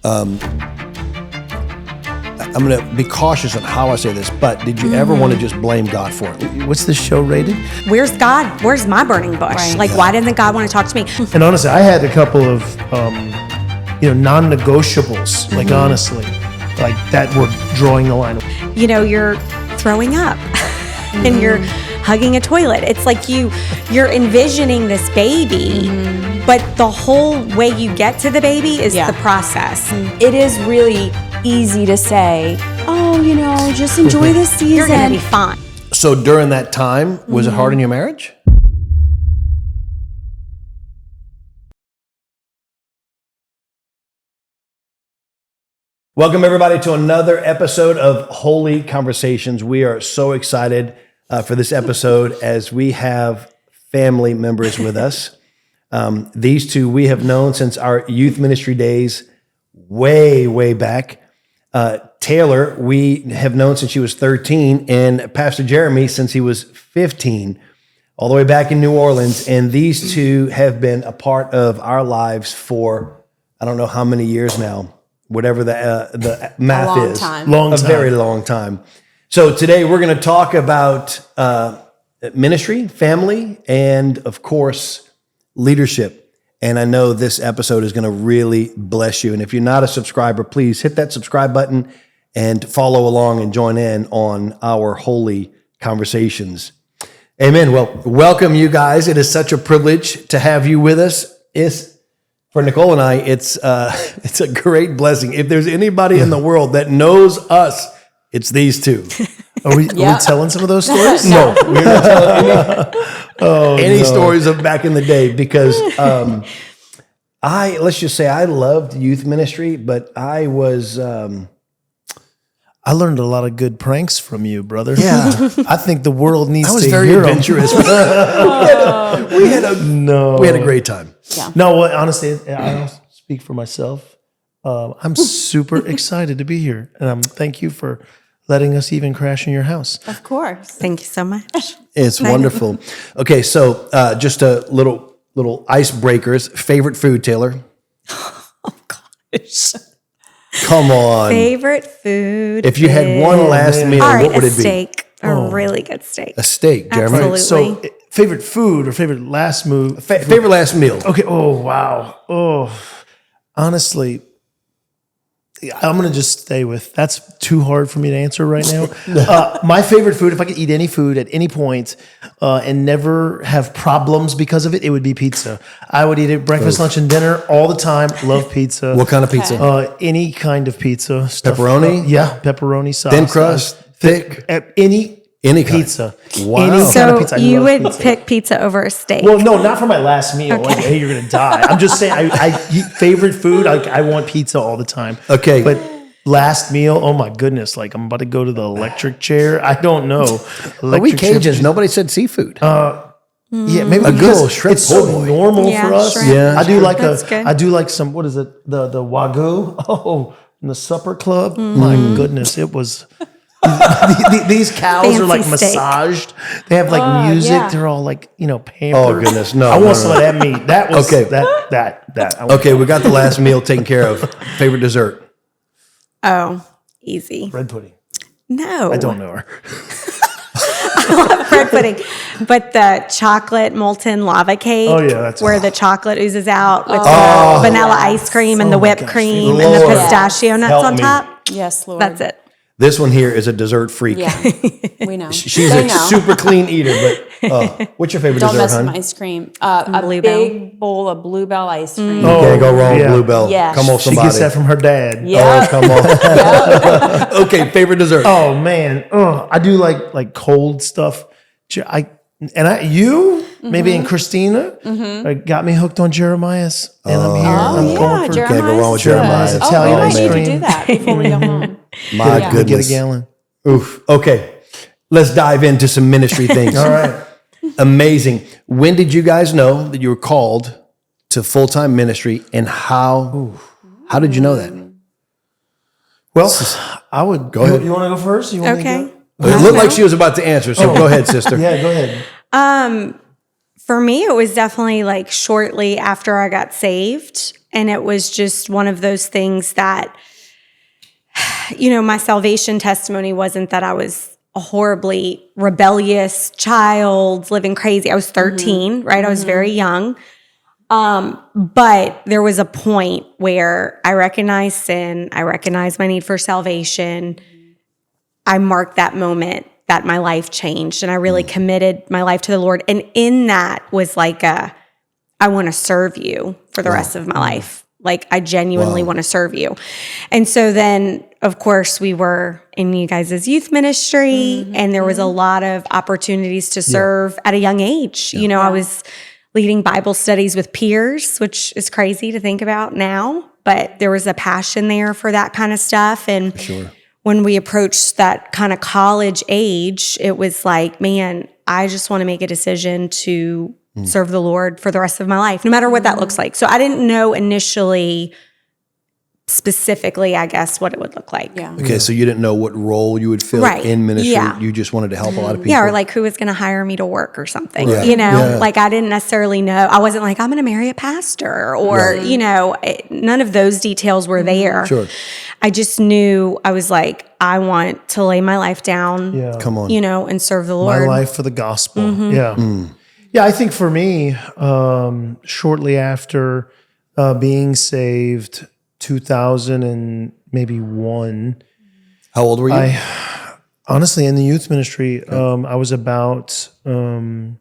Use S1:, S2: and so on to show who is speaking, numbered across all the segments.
S1: I'm going to be cautious on how I say this, but did you ever want to just blame God for it? What's this show rated?
S2: Where's God? Where's my burning bush?
S3: Right.
S2: Like, why doesn't God want to talk to me?
S4: And honestly, I had a couple of, non-negotiables, like honestly, like that were drawing the line.
S2: You know, you're throwing up and you're hugging a toilet. It's like you're envisioning this baby, but the whole way you get to the baby is the process.
S3: It is really easy to say, oh, just enjoy this season.
S2: You're going to be fine.
S1: So during that time, was it hard in your marriage? Welcome, everybody, to another episode of Holy Conversations. We are so excited for this episode as we have family members with us. These two we have known since our youth ministry days way back. Taylor, we have known since she was 13, and Pastor Jeremy since he was 15, all the way back in New Orleans. And these two have been a part of our lives for, I don't know how many years now. Whatever the math is. Very long time. So today we're going to talk about ministry, family, and of course, leadership. And I know this episode is going to really bless you. And if you're not a subscriber, please hit that subscribe button and follow along and join in on our Holy Conversations. Amen. Well, welcome you guys. It is such a privilege to have you with us. For Nicole and I, it's a great blessing. If there's anybody in the world that knows us, it's these two.
S4: Are we telling some of those stories?
S1: No, we're not telling any stories of back in the day because let's just say I loved youth ministry, but I was...
S4: I learned a lot of good pranks from you, brother.
S1: Yeah.
S4: I think the world needs to hear
S1: very adventurous. we had a great time.
S3: Yeah.
S4: No, well, honestly, I don't speak for myself. I'm super excited to be here, and thank you for letting us even crash in your house.
S3: Of course.
S2: Thank you so much.
S1: It's wonderful. Okay, so just a little icebreakers. Favorite food, Taylor?
S2: Oh, gosh.
S1: Come on.
S2: Favorite food.
S1: If you had one last meal,
S2: all right,
S1: what would it be?
S2: A steak. A really good steak.
S1: A steak, Jeremy.
S2: Absolutely.
S4: So, favorite food or favorite last move?
S1: Favorite last meal.
S4: Okay. Oh, wow. Oh, honestly, I'm going to just stay with, that's too hard for me to answer right now. My favorite food, if I could eat any food at any point and never have problems because of it, it would be pizza. I would eat it breakfast, lunch, and dinner all the time. Love pizza.
S1: What kind of pizza?
S4: Any kind of pizza.
S1: Pepperoni?
S4: Yeah, pepperoni sauce.
S1: Thin crust? Thick?
S4: Any pizza.
S1: Wow.
S4: Any
S2: So
S4: kind of pizza. I
S2: you
S4: love
S2: would
S4: pizza.
S2: pick pizza over a steak.
S4: Well, no, not for my last meal. Like, hey, you're gonna die. I'm just saying, I favorite food. I want pizza all the time.
S1: Okay,
S4: but last meal, oh my goodness! Like I'm about to go to the electric chair. I don't know.
S1: Are we Cajuns? Nobody said seafood.
S4: Yeah, maybe
S1: A
S4: because
S1: good shrimp
S4: it's so
S1: po' boy.
S4: normal
S2: Yeah,
S4: for us.
S2: shrimp.
S1: Yeah.
S4: I do like
S2: That's good.
S4: I do like some. What is it? The wagyu. Oh, in the supper club. My goodness, it was. These cows are like
S2: Fancy steak.
S4: massaged. They have like music.
S3: yeah.
S4: They're all like pampered.
S1: Oh, goodness. No,
S4: I
S1: no,
S4: want
S1: no.
S4: some of that meat. That was
S1: Okay.
S4: that.
S1: Okay, we got the last meal taken care of. Favorite dessert?
S2: Oh, easy.
S4: Bread pudding.
S2: No.
S4: I don't know her.
S2: bread pudding. But the chocolate molten lava cake.
S4: Oh, yeah, that's
S2: where the chocolate oozes out with the vanilla ice cream and the whipped cream and the
S1: Lord.
S2: pistachio nuts
S1: Help
S2: on
S1: me.
S2: top.
S3: Yes, Lord.
S2: That's it.
S1: This one here is a dessert freak.
S3: Yeah, we know.
S1: She's
S3: They
S1: a
S3: know.
S1: super clean eater, but what's your favorite
S3: Don't
S1: dessert,
S3: mess with
S1: hon?
S3: my ice cream. A
S2: Bluebell.
S3: big bowl of Bluebell ice cream.
S4: Oh,
S1: Can't go wrong
S4: yeah.
S1: with Bluebell.
S3: Yeah.
S1: Come on,
S4: She
S1: somebody.
S4: gets that from her dad.
S3: Yeah.
S1: Oh, come on. Okay, favorite dessert.
S4: Oh man, I do like cold stuff. Maybe and Christina got me hooked on Jeremiah's, and I'm here. I'm going for
S1: Can't go wrong with Jeremiah's.
S3: Oh,
S4: Italian
S3: we might
S4: ice
S3: need to
S4: cream.
S3: do that before we go home.
S1: My
S4: get
S1: goodness.
S4: a gallon.
S1: Oof. Okay, let's dive into some ministry things.
S4: All right.
S1: Amazing. When did you guys know that you were called to full-time ministry, and how did you know that?
S4: Well, I would
S1: Go ahead.
S4: You want to go first? You want
S2: Okay.
S4: Me to
S1: It looked like she was about to answer, so go ahead, sister.
S4: go? Yeah, go ahead.
S2: For me, it was definitely like shortly after I got saved. And it was just one of those things that, my salvation testimony wasn't that I was a horribly rebellious child living crazy. I was 13, right? I was very young. But there was a point where I recognized sin. I recognized my need for salvation. I marked that moment that my life changed, and I really committed my life to the Lord. And in that was like I want to serve you for the rest of my life. Like, I genuinely want to serve you. And so then, of course, we were in you guys' youth ministry, and there was a lot of opportunities to serve at a young age. I was leading Bible studies with peers, which is crazy to think about now, but there was a passion there for that kind of stuff. And when we approached that kind of college age, it was like, man, I just want to make a decision to serve the Lord for the rest of my life, no matter what that looks like. So I didn't know initially specifically, I guess, what it would look like.
S3: Yeah.
S1: Okay, so you didn't know what role you would fill in ministry. Yeah. You just wanted to help a lot of people.
S2: Yeah, or like who was going to hire me to work or something,
S1: Right.
S2: Like I didn't necessarily know. I wasn't like, I'm going to marry a pastor or, none of those details were there.
S1: Sure.
S2: I just knew, I was like, I want to lay my life down,
S1: Come on.
S2: and serve the Lord.
S4: My life for the gospel. Yeah. Yeah, I think for me, shortly after being saved, 2000 and maybe 1.
S1: How old were you?
S4: Honestly, in the youth ministry, I was about. I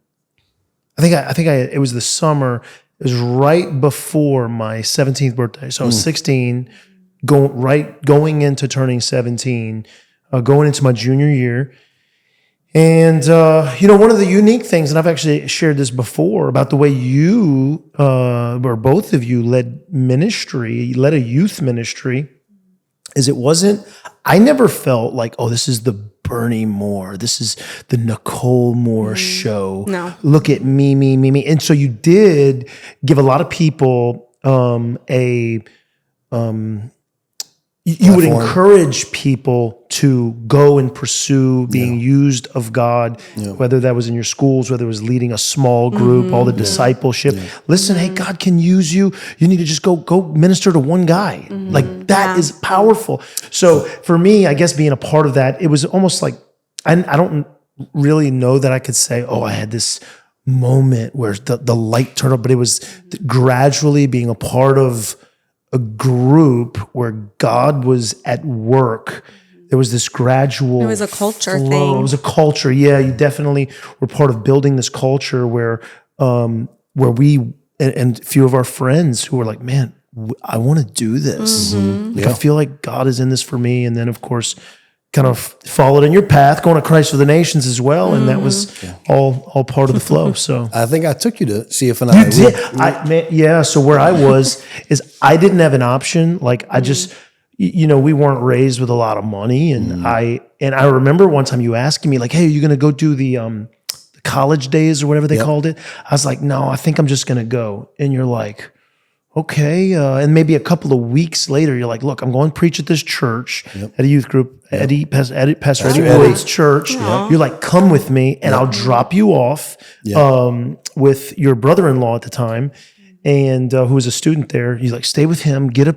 S4: think it was the summer. It was right before my 17th birthday, so I was 16, going into turning 17, going into my junior year. And, one of the unique things, and I've actually shared this before, about the way you, or both of you led a youth ministry, is I never felt like, oh, this is the Bernie Moore, this is the Nicole Moore show.
S2: No.
S4: Look at me. And so you did give a lot of people you would encourage people to go and pursue being used of God, whether that was in your schools, whether it was leading a small group, all the discipleship. Listen, hey, God can use you. You need to just go minister to one guy. Like that is powerful. So for me, I guess being a part of that, it was almost like, I don't really know that I could say, oh, I had this moment where the light turned up, but it was gradually being a part of a group where God was at work. There was this gradual.
S2: It was a culture
S4: flow.
S2: thing.
S4: It was a culture. Yeah, you definitely were part of building this culture where we and a few of our friends who were like, man, I want to do this. I feel like God is in this for me. And then, of course, kind of followed in your path, going to Christ for the Nations as well, and that was all part of the flow. So
S1: I think I took you to see if
S4: you did. So where I was is I didn't have an option. Like I just, we weren't raised with a lot of money, and I remember one time you asking me like, "Hey, are you going to go do the college days or whatever they called it?" I was like, "No, I think I'm just going to go." And you're like, okay. And maybe a couple of weeks later, you're like, look, I'm going to preach at this church at a youth group, Pastor Eddie Wood's church. You're like, come with me and I'll drop you off with your brother-in-law at the time, and who was a student there. He's like, stay with him, get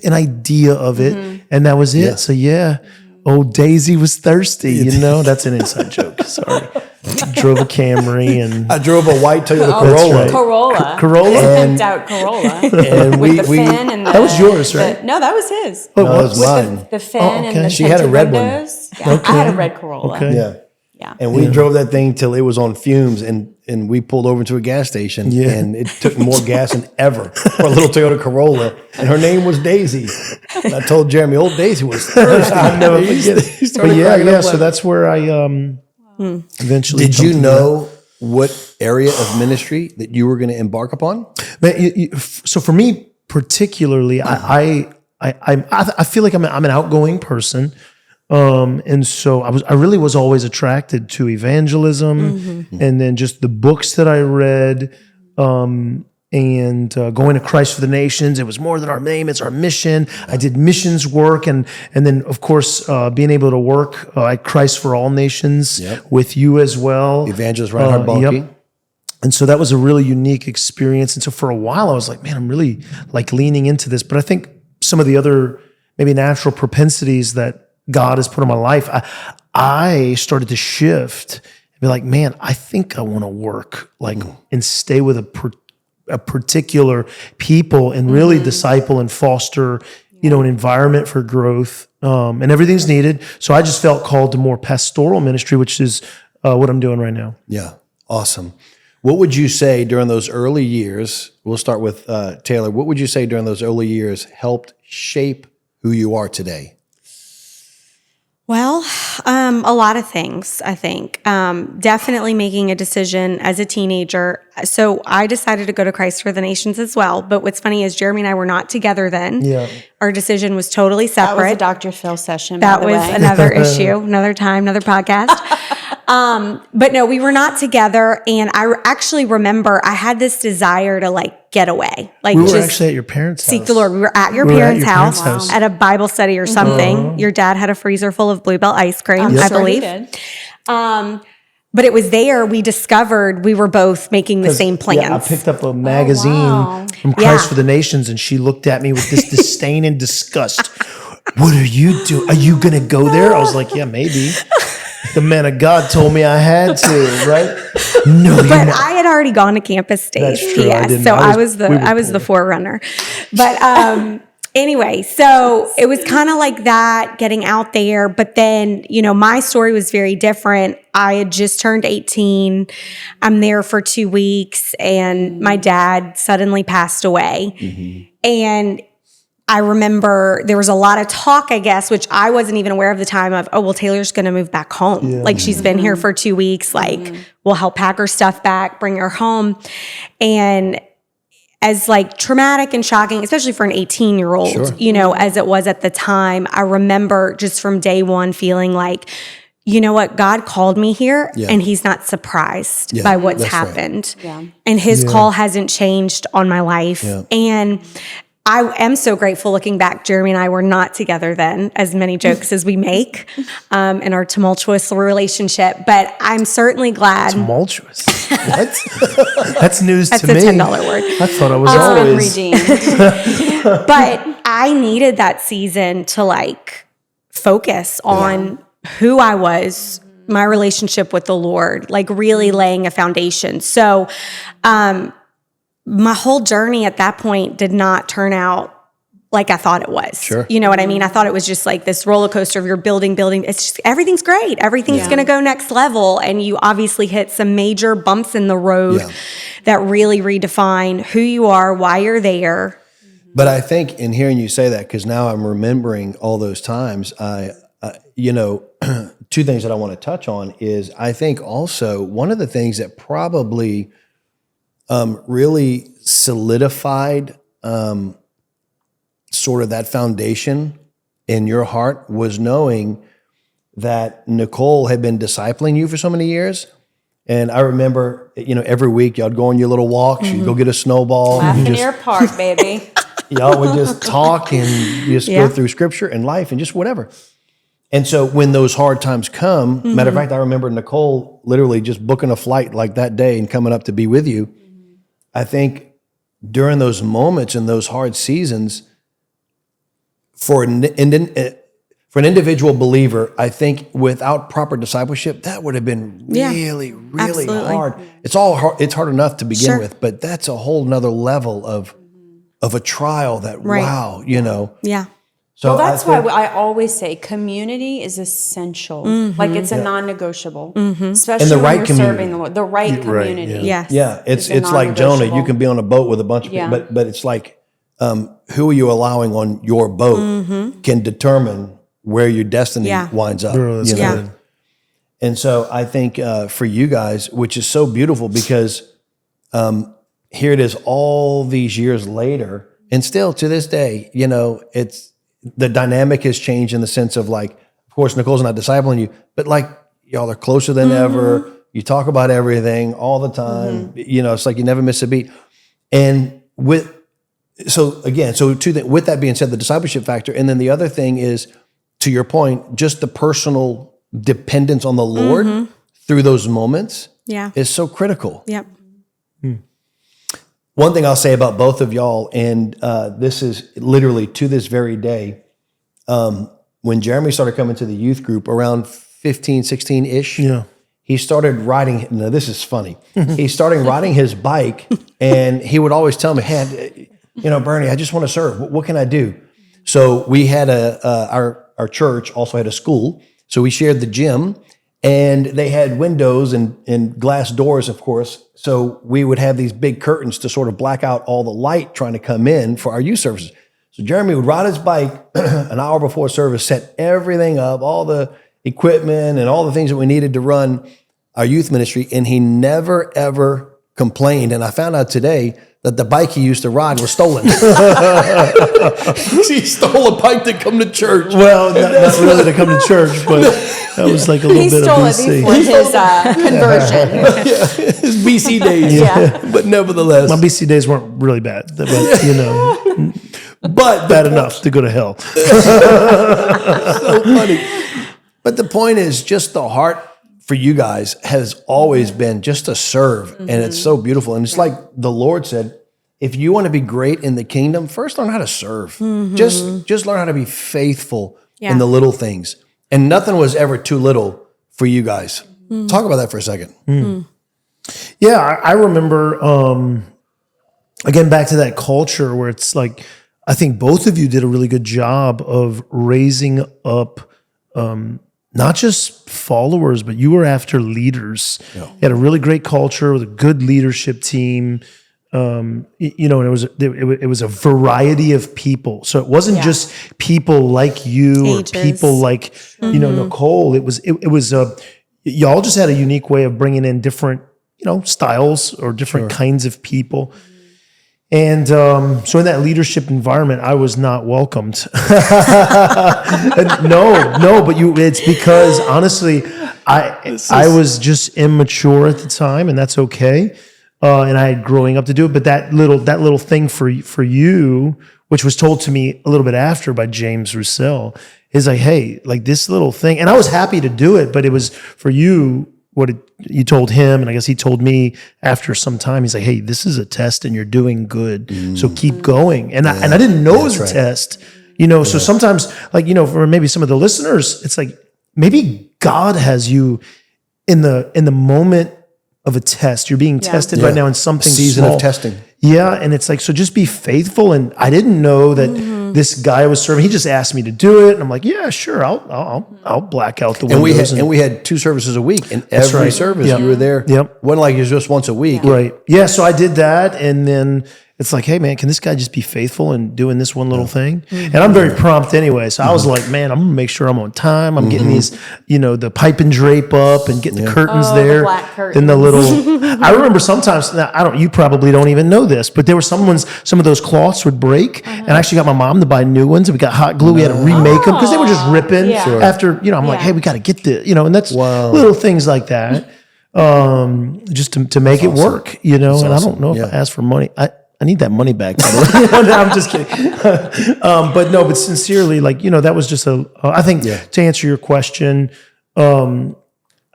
S4: an idea of it. And that was it. So Daisy was thirsty. That's an inside joke. Sorry. Drove a Camry and
S1: I drove a white Toyota Corolla.
S3: Corolla. And out Corolla.
S4: And
S3: with the fin and
S4: that was yours, right?
S3: No, that was his.
S1: No, that was mine.
S3: The fin and the
S1: she had a red
S3: windows.
S1: one.
S3: Yeah, I had a red Corolla.
S4: Okay.
S3: Yeah.
S1: And we drove that thing till it was on fumes, and we pulled over to a gas station, and it took more gas than ever for a little Toyota Corolla, and her name was Daisy. And I told Jeremy, old Daisy was thirsty.
S4: I'll never forget it. But so that's where I eventually.
S1: Did you know what area of ministry that you were going to embark upon?
S4: So for me particularly, I feel like I'm an outgoing person. And so I really was always attracted to evangelism, and then just the books that I read, and going to Christ for the Nations. It was more than our name; it's our mission. I did missions work, and then of course being able to work at Christ for All Nations with you as well,
S1: Evangelist Reinhard Bonnke.
S4: And so that was a really unique experience. And so for a while I was like, man, I'm really like leaning into this. But I think some of the other maybe natural propensities that God has put in my life, I started to shift and be like, man, I think I want to work like and stay with a particular people and really disciple and foster, an environment for growth. And everything's needed. So I just felt called to more pastoral ministry, which is what I'm doing right now.
S1: Yeah. Awesome. What would you say during those early years? We'll start with Taylor. What would you say during those early years helped shape who you are today?
S2: Well, a lot of things, I think. Definitely making a decision as a teenager. So I decided to go to Christ for the Nations as well. But what's funny is Jeremy and I were not together then.
S4: Yeah.
S2: Our decision was totally
S3: That was
S2: separate.
S3: a Dr. Phil session,
S2: That
S3: by the
S2: was
S3: way.
S2: another issue, another time, another podcast. But no, we were not together. And I actually remember I had this desire to like get away. Like
S4: We were
S2: just
S4: actually at your parents' house.
S2: seek the Lord. We were at your
S4: We were at
S2: parents'
S4: your
S2: house,
S4: parents' house.
S2: at a Bible study or something. Your dad had a freezer full of Bluebell ice cream,
S3: I'm
S2: I
S3: sure he
S2: believe.
S3: did.
S2: But it was there we discovered we were both making the same plans.
S4: Yeah, I picked up a magazine
S3: wow.
S4: from Christ
S2: Yeah.
S4: for the Nations, and she looked at me with this disdain and disgust. What are you doing? Are you going to go there? I was like, yeah, maybe. The man of God told me I had to, right? No, you're
S2: But
S4: not.
S2: I had already gone to campus days.
S4: That's true. I
S2: Yes.
S4: didn't.
S2: So
S4: I
S2: I
S4: was-
S2: was
S4: we were
S2: I was the
S4: poor.
S2: forerunner. But anyway, so it was kind of like that, getting out there. But then, my story was very different. I had just turned 18. I'm there for 2 weeks, and my dad suddenly passed away. And I remember there was a lot of talk, I guess, which I wasn't even aware of the time of, oh, well, Taylor's going to move back home. Like she's been here for 2 weeks. Like we'll help pack her stuff back, bring her home. And as like traumatic and shocking, especially for an 18-year-old, as it was at the time, I remember just from day one feeling like, you know what, God called me here and he's not surprised by what's
S1: that's right.
S2: happened.
S3: Yeah.
S2: And his call hasn't changed on my life.
S1: Yeah.
S2: And I am so grateful looking back. Jeremy and I were not together then, as many jokes as we make in our tumultuous relationship. But I'm certainly glad.
S4: Tumultuous. That's news
S2: That's
S4: to
S2: a
S4: me.
S2: $10 word.
S4: I thought I was
S3: It's been
S4: always.
S3: redeemed.
S2: But I needed that season to like focus on who I was, my relationship with the Lord, like really laying a foundation. So, my whole journey at that point did not turn out like I thought it was.
S1: Sure.
S2: You know what I mean? I thought it was just like this roller coaster of you're building. It's just, everything's great. Everything's going to go next level. And you obviously hit some major bumps in the road that really redefine who you are, why you're there.
S1: But I think in hearing you say that, because now I'm remembering all those times, two things that I want to touch on is I think also one of the things that probably really solidified sort of that foundation in your heart was knowing that Nicole had been discipling you for so many years. And I remember, every week y'all go on your little walks, you'd go get a snowball.
S3: Laughing Air Park, baby.
S1: Y'all would just talk and just go through scripture and life and just whatever. And so when those hard times come, matter of fact, I remember Nicole literally just booking a flight like that day and coming up to be with you. I think during those moments and those hard seasons, for an individual believer, I think without proper discipleship, that would have been really, really
S2: absolutely.
S1: hard. It's hard enough to begin
S2: Sure.
S1: with, but that's a whole nother level of a trial that,
S2: Right.
S1: wow,
S2: Yeah.
S1: So
S3: Well, that's
S1: I think,
S3: why I always say community is essential. Like it's a non-negotiable, especially
S1: And the
S3: when
S1: right
S3: you're
S1: community.
S3: serving the Lord. The right community.
S2: Yes.
S1: yeah,
S3: It's
S1: it's
S3: a
S1: like Jonah. You
S3: non-negotiable.
S1: can be on a boat with a bunch of
S3: Yeah.
S1: people, but it's like, who are you allowing on your boat can determine where your destiny
S2: Yeah.
S1: winds up.
S4: Bro, that's
S1: you know?
S4: good.
S1: And so I think for you guys, which is so beautiful because here it is all these years later, and still to this day, it's the dynamic has changed in the sense of like, of course, Nicole's not discipling you, but like y'all are closer than ever. You talk about everything all the time. It's like you never miss a beat. And with that being said, the discipleship factor, and then the other thing is, to your point, just the personal dependence on the Lord through those moments
S2: Yeah.
S1: is so critical.
S2: Yep.
S1: One thing I'll say about both of y'all, and this is literally to this very day, when Jeremy started coming to the youth group around 15, 16-ish, he started riding, now this is funny, he started riding his bike, and he would always tell me, hey, Bernie, I just want to serve. What can I do? So we had our church also had a school, so we shared the gym, and they had windows and glass doors, of course. So we would have these big curtains to sort of black out all the light trying to come in for our youth services. So Jeremy would ride his bike an hour before service, set everything up, all the equipment and all the things that we needed to run our youth ministry. And he never, ever complained. And I found out today that the bike he used to ride was stolen. He stole a bike to come to church.
S4: Well, not really to come to church, but that was like a little bit of BC.
S3: Before his conversion.
S1: His BC days. But nevertheless.
S4: My BC days weren't really bad, but
S1: but
S4: bad enough to go to hell.
S1: So funny. But the point is, just the heart for you guys has always been just to serve. And it's so beautiful. And it's like the Lord said, if you want to be great in the kingdom, first learn how to serve. Just learn how to be faithful in the little things. And nothing was ever too little for you guys. Talk about that for a second.
S4: Yeah, I remember, again, back to that culture where it's like, I think both of you did a really good job of raising up not just followers, but you were after leaders. You had a really great culture with a good leadership team. And it was a variety of people. So it wasn't just people like you or people like Nicole. It was y'all just had a unique way of bringing in different styles or different kinds of people. And so in that leadership environment, I was not welcomed. No, but it's because honestly, I was just immature at the time, and that's okay. And I had growing up to do it. But that little thing for you, which was told to me a little bit after by James Roussel, is like, hey, like this little thing, and I was happy to do it, but it was for you. You told him, and I guess he told me after some time, he's like, hey, this is a test and you're doing good. So keep going. And I didn't know it was a test, so sometimes for maybe some of the listeners, it's like, maybe God has you in the moment of a test. You're being tested right now in something
S1: season
S4: small.
S1: of testing.
S4: Yeah. And it's like, so just be faithful. And I didn't know that this guy was serving. He just asked me to do it. And I'm like, yeah, sure. I'll black out the windows.
S1: And we had 2 services a week, and every service you were there. Wasn't like it was just once a week.
S4: Right. Yeah. So I did that. And then it's like, hey man, can this guy just be faithful and doing this one little thing? And I'm very prompt anyway. So I was like, man, I'm gonna make sure I'm on time. I'm getting these, the pipe and drape up and getting the curtains there.
S3: The black curtains.
S4: Then the little, I remember sometimes, now you probably don't even know this, but there were some of those cloths would break. And I actually got my mom to buy new ones. And we got hot glue. We had to remake them because they were just ripping after, I'm like, hey, we got to get the, and that's little things like that. Just to make it work, and I don't know if I asked for money. I need that money back, by the way. No, I'm just kidding. But sincerely, that was just I think to answer your question, there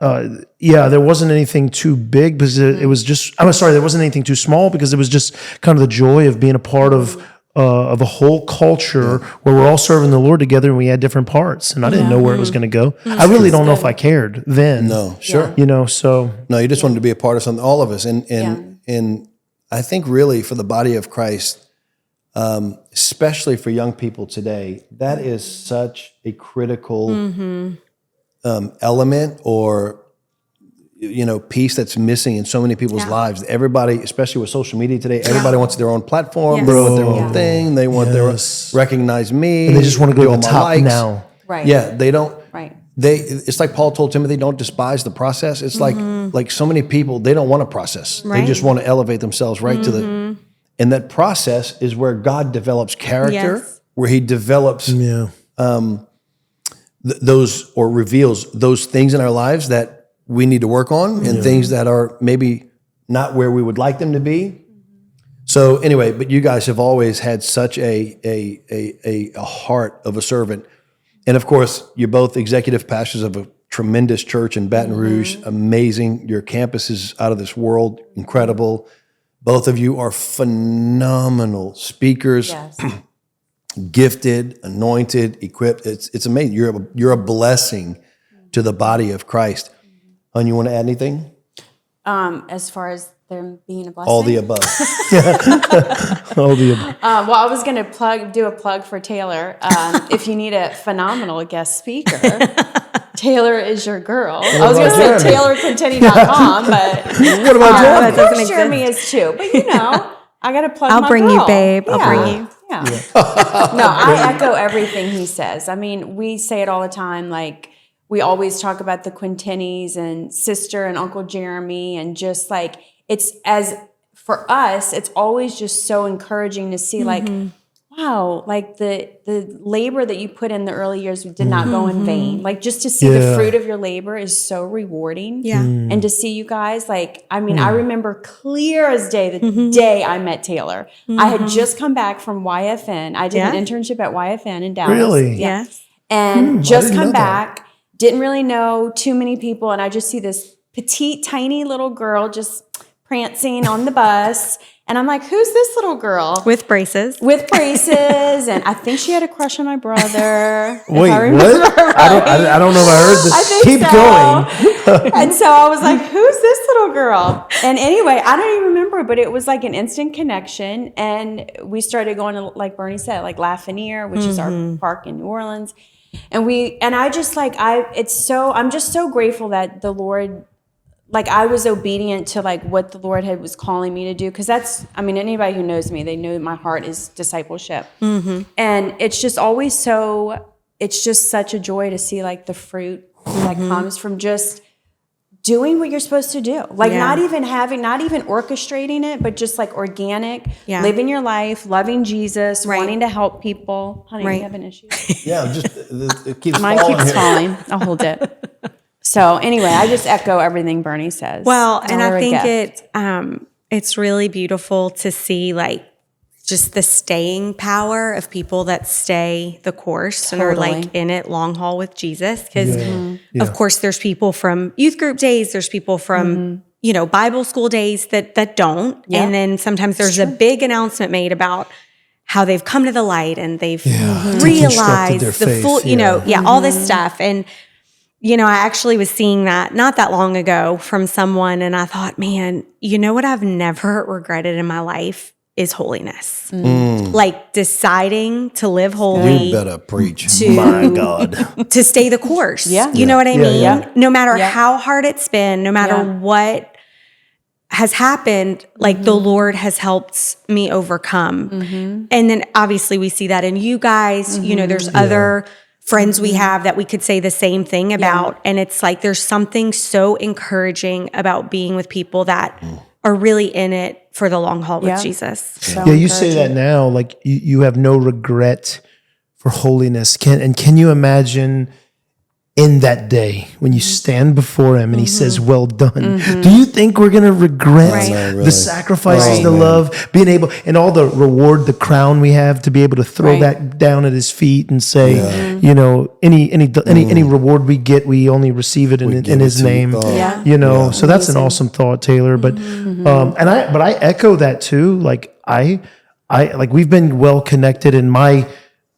S4: wasn't anything too big because it was just, I'm sorry, there wasn't anything too small because it was just kind of the joy of being a part of a whole culture where we're all serving the Lord together and we had different parts. And I didn't know where it was going to go. I really don't know if I cared then.
S1: No, sure.
S4: So.
S1: No, you just wanted to be a part of something, all of us. And I think really for the body of Christ, especially for young people today, that is such a critical element or piece that's missing in so many people's lives. Everybody, especially with social media today, everybody wants their own platform, they want their own thing, they want their recognize me,
S4: and they just want to go to the top now.
S3: Right.
S1: Yeah, they don't.
S3: Right.
S1: It's like Paul told Timothy, don't despise the process. It's like so many people, they don't want a process. They just want to elevate themselves right to the, and that process is where God develops character, where he develops those or reveals those things in our lives that we need to work on and things that are maybe not where we would like them to be. So anyway, but you guys have always had such a heart of a servant. And of course, you're both executive pastors of a tremendous church in Baton Rouge. Amazing. Your campus is out of this world. Incredible. Both of you are phenomenal speakers,
S3: Yes.
S1: gifted, anointed, equipped. It's amazing. You're a blessing to the body of Christ. Hon, you want to add anything?
S3: As far as them being a blessing?
S1: All the above.
S4: All the above.
S3: Well, I was going to do a plug for Taylor. If you need a phenomenal guest speaker, Taylor is your girl. I was going to say TaylorQuintini.com, but
S1: What about
S2: that
S1: Jeremy?
S2: doesn't
S3: Jeremy is too. But I got to plug
S2: I'll
S3: my
S2: bring
S3: girl.
S2: you, babe. I'll bring you.
S3: Yeah. No, I echo everything he says. I mean, we say it all the time. Like, we always talk about the Quintinis and sister and Uncle Jeremy, and just like, for us, it's always just so encouraging to see like, wow, like the labor that you put in the early years did not go in vain. Like, just to see the fruit of your labor is so rewarding.
S2: Yeah.
S3: And to see you guys, like, I mean, I remember clear as day the day I met Taylor. I had just come back from YFN. I did an internship at YFN in Dallas.
S4: Really?
S3: Yeah.
S2: Yes.
S3: And just
S4: didn't
S3: come
S4: know that.
S3: back, didn't really know too many people. And I just see this petite, tiny little girl just prancing on the bus. And I'm like, who's this little girl?
S2: With braces.
S3: With braces. And I think she had a crush on my brother.
S4: Wait,
S3: if I remember
S4: what?
S3: right.
S4: I don't know if I heard this.
S3: I think
S4: Keep
S3: so.
S4: going.
S3: And so I was like, who's this little girl? And anyway, I don't even remember, but it was like an instant connection. And we started going to, like Bernie said, like Lafreniere, which is our park in New Orleans. And I just like, I'm just so grateful that the Lord, like, I was obedient to like what the Lord was calling me to do. Cause anybody who knows me, they know my heart is discipleship. And it's just always it's just such a joy to see like the fruit that comes from just doing what you're supposed to do. Like not even orchestrating it, but just like organic, living your life, loving Jesus, wanting to help people. Honey, you have an issue?
S1: Yeah, it keeps
S3: Mine
S1: falling
S3: keeps
S1: here.
S3: falling. I'll hold it. So anyway, I just echo everything Bernie says.
S2: Well, and
S3: Y'all are
S2: I
S3: a
S2: think
S3: gift.
S2: it's really beautiful to see like just the staying power of people that stay the course and are like in it long haul with Jesus. Because of course there's people from youth group days, there's people from Bible school days that don't.
S3: Yeah.
S2: And then sometimes there's a big announcement made about how they've come to the light and they've realized
S4: their
S2: the
S4: faith,
S2: full, all this stuff. And I actually was seeing that not that long ago from someone, and I thought, man, you know what I've never regretted in my life is holiness. Like deciding to live holy.
S1: You better preach.
S4: My God.
S2: To stay the course.
S3: Yeah.
S2: You know what I mean?
S3: Yeah.
S2: No matter how hard it's been, no matter what has happened, like the Lord has helped me overcome. And then obviously we see that in you guys. There's other friends we have that we could say the same thing about. And it's like there's something so encouraging about being with people that are really in it for the long haul with Jesus.
S3: So
S4: You say that now, like you have no regret for holiness. Can you imagine in that day when you stand before him and he says, well done? Do you think we're going to regret the sacrifices, the love, being able, and all the reward, the crown we have to be able to throw that down at his feet and say, any reward we get, we only receive it in his name. So that's an awesome thought, Taylor. But, but I echo that too. Like I like we've been well connected in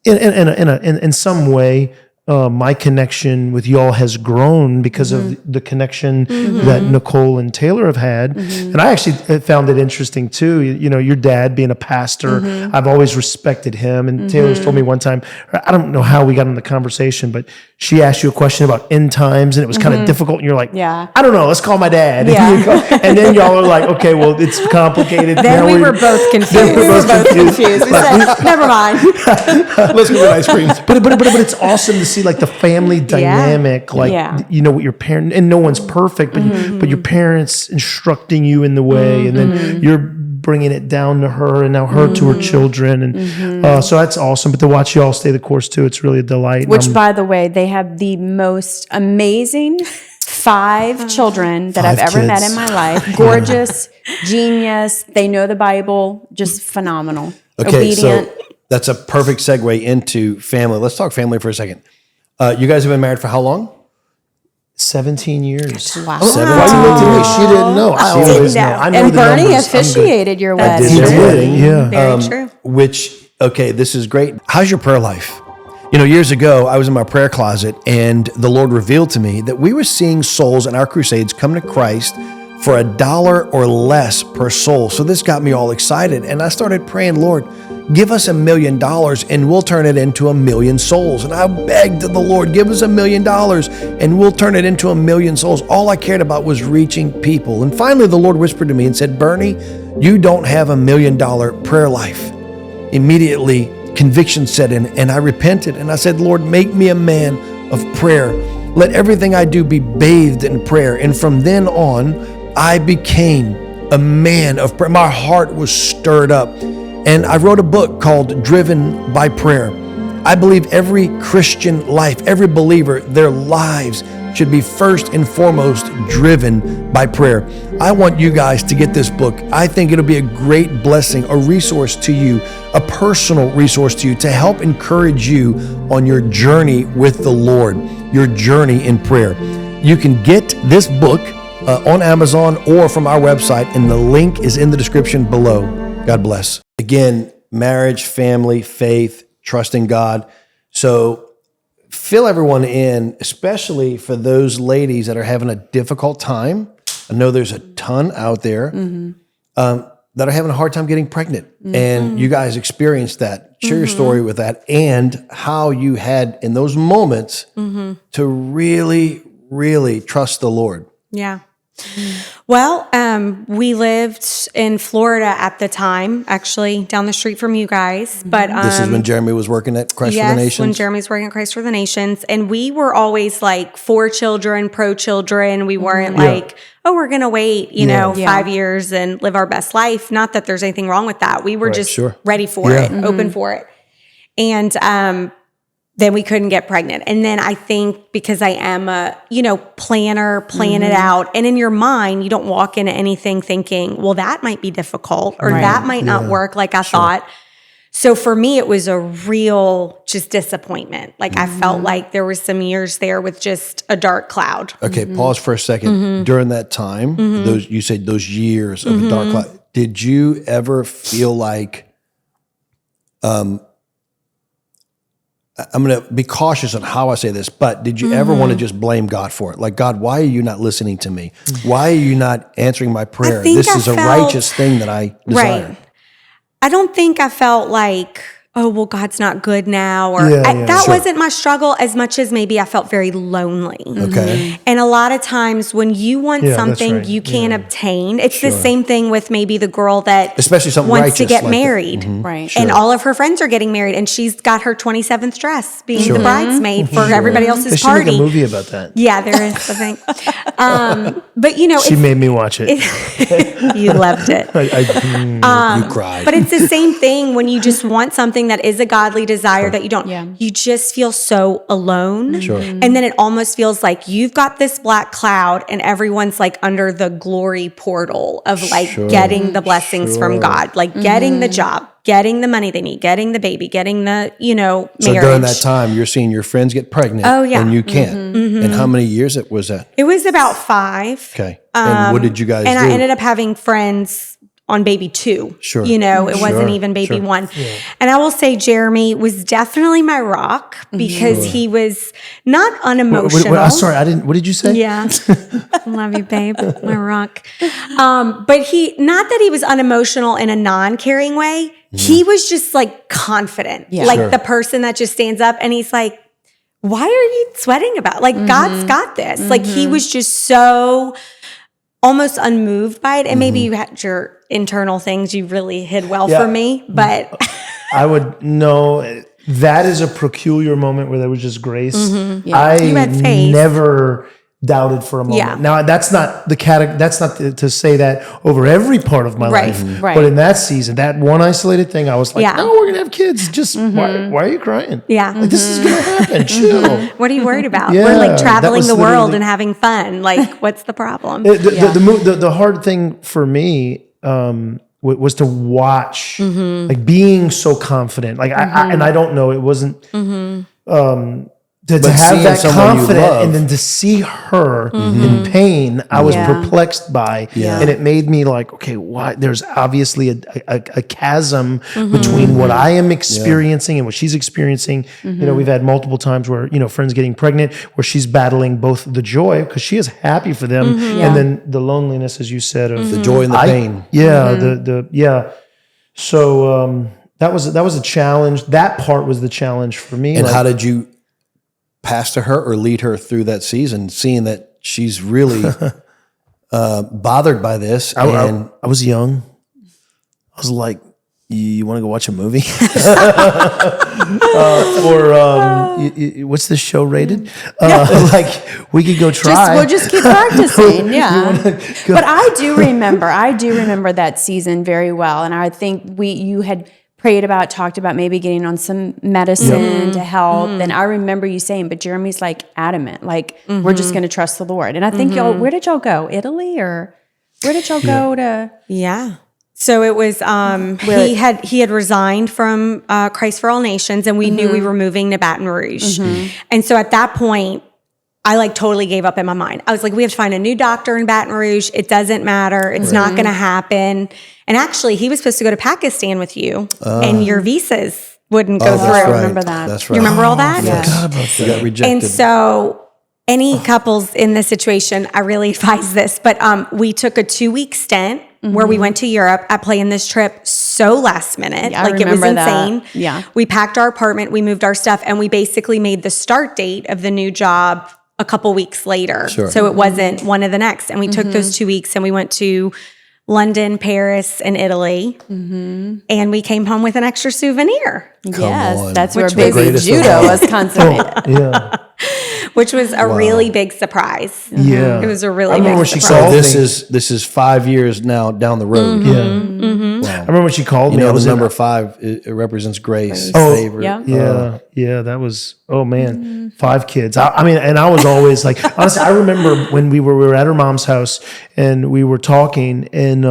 S4: in some way. My connection with y'all has grown because of the connection that Nicole and Taylor have had. And I actually found it interesting too. Your dad being a pastor, I've always respected him. And Taylor's told me one time, I don't know how we got in the conversation, but she asked you a question about end times and it was kind of difficult. And you're like, I don't know, let's call my dad. And then y'all are like, okay, well, it's complicated.
S2: Then we were both confused.
S3: We were both confused. We said, never mind.
S1: Let's go get ice cream.
S4: But it's awesome to see like the family dynamic, what your parent, and no one's perfect, but your parents instructing you in the way, and then you're bringing it down to her, and now her to her children, and so that's awesome. But to watch y'all stay the course too, it's really a delight.
S3: Which, by the way, they have the most amazing 5 children that I've ever met in my life. Gorgeous, genius. They know the Bible. Just phenomenal.
S1: Okay,
S3: Obedient.
S1: so that's a perfect segue into family. Let's talk family for a second. You guys have been married for how long?
S4: 17 years.
S3: Wow.
S4: Why you looked at me? She didn't know. I always know. I know
S3: And
S4: the
S3: Bernie
S4: numbers. I'm good.
S3: officiated your
S1: I
S3: wedding.
S1: did the wedding.
S4: Yeah.
S2: Very true.
S1: Which, okay, this is great. How's your prayer life? You know, years ago, I was in my prayer closet and the Lord revealed to me that we were seeing souls in our crusades come to Christ for $1 or less per soul. So this got me all excited. And I started praying, Lord, give us $1 million and we'll turn it into 1 million souls. And I begged the Lord, give us $1 million and we'll turn it into 1 million souls. All I cared about was reaching people. And finally, the Lord whispered to me and said, Bernie, you don't have $1 million prayer life. Immediately, conviction set in and I repented. And I said, Lord, make me a man of prayer. Let everything I do be bathed in prayer. And from then on, I became a man of prayer. My heart was stirred up. And I wrote a book called Driven by Prayer. I believe every Christian life, every believer, their lives should be first and foremost driven by prayer. I want you guys to get this book. I think it'll be a great blessing, a resource to you, a personal resource to you to help encourage you on your journey with the Lord, your journey in prayer. You can get this book on Amazon or from our website, and the link is in the description below. God bless. Again, marriage, family, faith, trusting God. So fill everyone in, especially for those ladies that are having a difficult time. I know there's a ton out there that are having a hard time getting pregnant. And you guys experienced that. Share your story with that and how you had in those moments to really, really trust the Lord.
S2: Yeah. Well, we lived in Florida at the time, actually down the street from you guys. But
S1: This is when Jeremy was working at Christ for the Nations?
S2: when Jeremy's working at Christ for the Nations. And we were always like for children, pro children. We weren't like, oh, we're going to wait, 5 years and live our best life. Not that there's anything wrong with that. We were just ready for it, open for it. And then we couldn't get pregnant. And then I think because I am a, planner, plan it out. And in your mind, you don't walk into anything thinking, well, that might be difficult or that might not work like I thought. So for me, it was a real just disappointment. Like I felt like there was some years there with just a dark cloud.
S1: Okay, pause for a second. During that time, you said those years of a dark cloud, did you ever feel like, I'm going to be cautious on how I say this, but did you ever want to just blame God for it? Like, God, why are you not listening to me? Why are you not answering my prayer? This is a righteous thing that I desire.
S2: Right. I don't think I felt like, oh, well, God's not good now. Or that wasn't my struggle as much as maybe I felt very lonely.
S1: Okay.
S2: And a lot of times when you want something you can't obtain, it's the same thing with maybe the girl that
S1: especially something
S2: wants to
S1: righteous
S2: get
S1: like
S2: married.
S3: Right.
S2: And all of her friends are getting married and she's got her 27th dress being the bridesmaid for everybody else's
S4: They should
S2: party.
S4: make a movie about that.
S2: Yeah, there is something. But
S4: She made me watch it.
S2: you loved it.
S1: you cried.
S2: But it's the same thing when you just want something that is a godly desire that you don't.
S3: Yeah.
S2: You just feel so alone.
S1: Sure.
S2: And then it almost feels like you've got this black cloud and everyone's like under the glory portal of like getting the blessings from God, like getting the job, getting the money they need, getting the baby, getting the, marriage.
S1: So during that time, you're seeing your friends get pregnant.
S2: Oh, yeah.
S1: And you can't. And how many years was that?
S2: It was about 5.
S1: Okay. And what did you guys do?
S2: And I ended up having friends on baby 2.
S1: Sure.
S2: It wasn't even baby 1. Yeah. And I will say Jeremy was definitely my rock because he was not unemotional.
S4: Sorry, what did you say?
S2: Yeah. Love you, babe. My rock. But not that he was unemotional in a non-caring way. He was just like confident.
S3: Yeah.
S2: Like the person that just stands up and he's like, why are you sweating about it? Like God's got this. Like he was just so almost unmoved by it. And maybe you had your internal things you really hid well for me, but
S4: I would know that is a peculiar moment where there was just grace. I
S2: You had faith.
S4: never doubted for a moment.
S2: Yeah.
S4: Now that's not that's not to say that over every part of my life,
S3: Right.
S4: but in that season, that one isolated thing, I was like,
S2: Yeah.
S4: no, we're gonna have kids. Just why are you crying?
S2: yeah.
S4: Like, this is gonna happen. Chill.
S2: What are you worried about?
S4: Yeah,
S2: We're like
S4: that
S2: traveling
S4: was
S2: the world
S4: literally-
S2: and having fun. Like, what's the problem?
S4: The hard thing for me was to watch, like being so confident. Like I don't know, it wasn't to
S1: But
S4: have
S1: seeing
S4: that
S1: someone you
S4: confidence
S1: love.
S4: and then to see her in pain, I was
S3: Yeah.
S4: perplexed by,
S1: Yeah.
S4: and it made me like, okay, why? There's obviously a chasm between what I am experiencing and what she's experiencing. You know, we've had multiple times where friends getting pregnant, where she's battling both the joy because she is happy for them, and then the loneliness, as you said, of
S1: The joy and the pain.
S4: Yeah. So that was a challenge. That part was the challenge for me.
S1: And how did you pastor her or lead her through that season, seeing that she's really bothered by this? And
S4: I was young. I was like, you want to go watch a movie? What's this show rated? Like, we could go try.
S3: We'll just keep practicing. Yeah. But I do remember that season very well. And I think you had talked about maybe getting on some medicine to help. And I remember you saying, but Jeremy's like adamant, like, we're just going to trust the Lord. And I think where did y'all go? Italy, or where did y'all go to?
S2: Yeah. So it was he had resigned from Christ for All Nations, and we knew we were moving to Baton Rouge. And so at that point, I like totally gave up in my mind. I was like, we have to find a new doctor in Baton Rouge. It doesn't matter. It's not going to happen. And actually, he was supposed to go to Pakistan with you, and your visas wouldn't go through.
S1: That's right.
S3: I remember that.
S1: That's right.
S2: You remember all that?
S1: Yes. You got rejected.
S2: And so any couples in this situation, I really advise this, but we took a 2-week stint where we went to Europe. I planned this trip so last minute.
S3: Yeah, I
S2: like, it was
S3: remember that.
S2: insane.
S3: Yeah.
S2: We packed our apartment, we moved our stuff, and we basically made the start date of the new job a couple weeks later.
S1: Sure.
S2: So it wasn't one of the next. And we took those 2 weeks and we went to London, Paris, and Italy. And we came home with an extra souvenir,
S3: Yes,
S1: on.
S3: that's where
S1: Which
S3: baby
S1: greatest of
S3: judo
S1: all.
S3: was consummated.
S4: Yeah.
S2: which was a really big surprise.
S4: Yeah.
S2: It was a
S4: I
S2: really
S4: remember
S2: big
S4: when she
S2: surprise.
S4: called
S1: So this is 5 years now down the road.
S4: Yeah. I remember when she called
S1: You
S4: me. I
S1: know,
S4: was
S1: the
S4: in-
S1: number 5 it represents grace,
S4: Oh,
S1: favor.
S3: yeah.
S4: Yeah, that was, oh man, 5 kids. I mean, and I was always like, honestly, I remember when we were at her mom's house and we were talking, and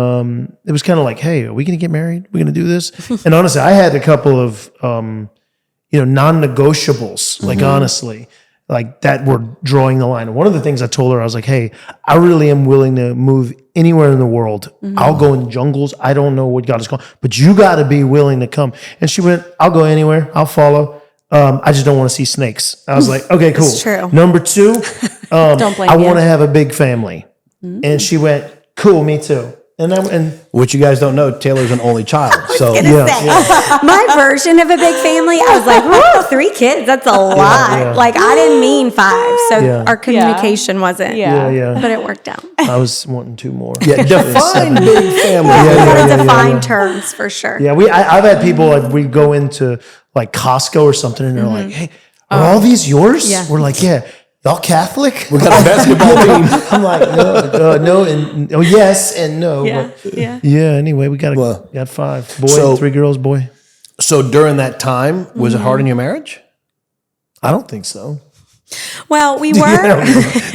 S4: it was kind of like, hey, are we going to get married? We're going to do this? And honestly, I had a couple of, non-negotiables, like honestly, like that were drawing the line. And one of the things I told her, I was like, hey, I really am willing to move anywhere in the world. I'll go in jungles. I don't know what God is calling, but you got to be willing to come. And she went, I'll go anywhere. I'll follow. I just don't want to see snakes. I was like, okay, cool.
S2: It's true.
S4: Number 2,
S3: Don't blame
S4: I
S3: you.
S4: want to have a big family. And she went, cool, me too. And
S1: Which you guys don't know, Taylor's an only child. So
S2: My version of a big family, I was like, whoa, 3 kids, that's a lot.
S4: yeah.
S2: Like, I didn't mean 5. So
S4: Yeah.
S2: our communication wasn't.
S3: Yeah.
S2: But it worked out.
S4: I was wanting 2 more.
S1: yeah, define big family.
S2: We gotta
S4: yeah,
S2: define
S4: yeah.
S2: terms for sure.
S4: Yeah, I've had people, like, we go into like Costco or something, and they're like, "Hey, are all these yours?"
S2: Yeah.
S4: We're like, "Yeah." Y'all Catholic?
S1: We got a basketball team.
S4: I'm like, no, and yes, and no. But, anyway, we got 5 boy,
S1: So-
S4: 3 girls, boy.
S1: So during that time, was it hard in your marriage?
S4: I don't think so.
S2: Well, we were.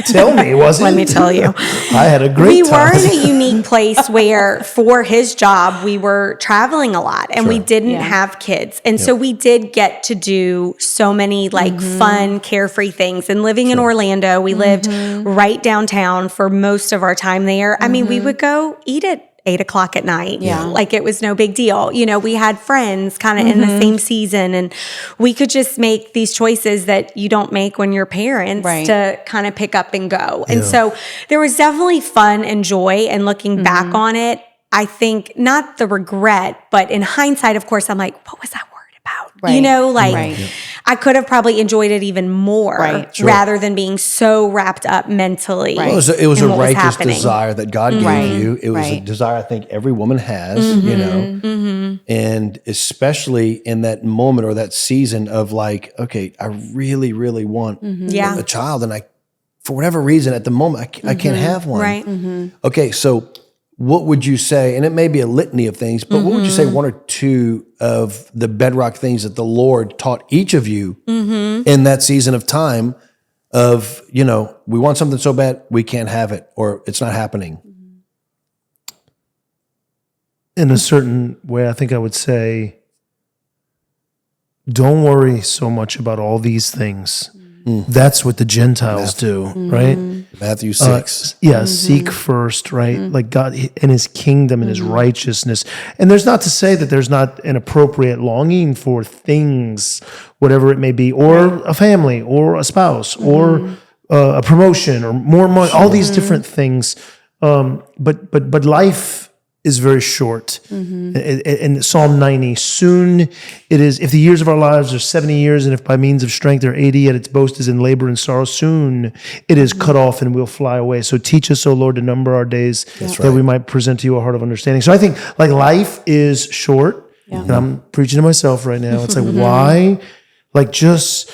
S4: Tell me, was it?
S2: Let me tell you.
S4: I had a great
S2: We
S4: time.
S2: were in a unique place where, for his job, we were traveling a lot and we didn't have kids. And so we did get to do so many like fun, carefree things. And living in Orlando, we lived right downtown for most of our time there. I mean, we would go eat at 8:00 at night.
S3: Yeah.
S2: Like, it was no big deal. You know, we had friends kind of in the same season, and we could just make these choices that you don't make when you're parents
S3: Right.
S2: to kind of pick up and go. And so there was definitely fun and joy, and looking back on it, I think not the regret, but in hindsight, of course, I'm like, what was I worried about?
S3: Right.
S2: You know, like
S3: Right.
S2: I could have probably enjoyed it even more
S3: Right.
S2: rather than being so wrapped up mentally.
S3: Right.
S1: It was a
S2: in what was
S1: righteous
S2: happening.
S1: desire that God gave
S3: Right.
S1: you. It was a
S3: Right.
S1: desire I think every woman has, you know, and especially in that moment or that season of like, okay, I really, really want
S2: Yeah.
S1: a child, and I, for whatever reason, at the moment, I can't have one.
S2: Right.
S1: Okay, so what would you say, and it may be a litany of things, but what would you say 1 or 2 of the bedrock things that the Lord taught each of you in that season of time of, you know, we want something so bad, we can't have it, or it's not happening?
S4: In a certain way, I think I would say, don't worry so much about all these things. That's what the Gentiles do, right?
S1: Matthew 6.
S4: Seek first, right? Like God and his kingdom and his righteousness. And there's not to say that there's not an appropriate longing for things, whatever it may be, or a family, or a spouse, or a promotion, or more money, all these different things. But life is very short. In Psalm 90, soon it is, if the years of our lives are 70 years, and if by means of strength they're 80, yet its boast is in labor and sorrow, soon it is cut off and we'll fly away. So teach us, O Lord, to number our days, that we might present to you a heart of understanding. So I think like life is short, and I'm preaching to myself right now. It's like, why? Like just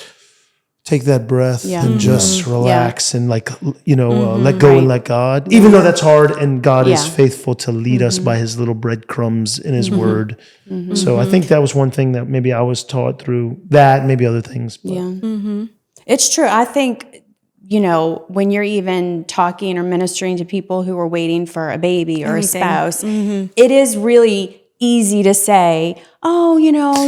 S4: take that breath and just relax and let go and let God, even though that's hard, and God is faithful to lead us by his little breadcrumbs in his word. So I think that was one thing that maybe I was taught through that, maybe other things. But.
S3: It's true. I think, when you're even talking or ministering to people who are waiting for a baby or a spouse, it is really easy to say,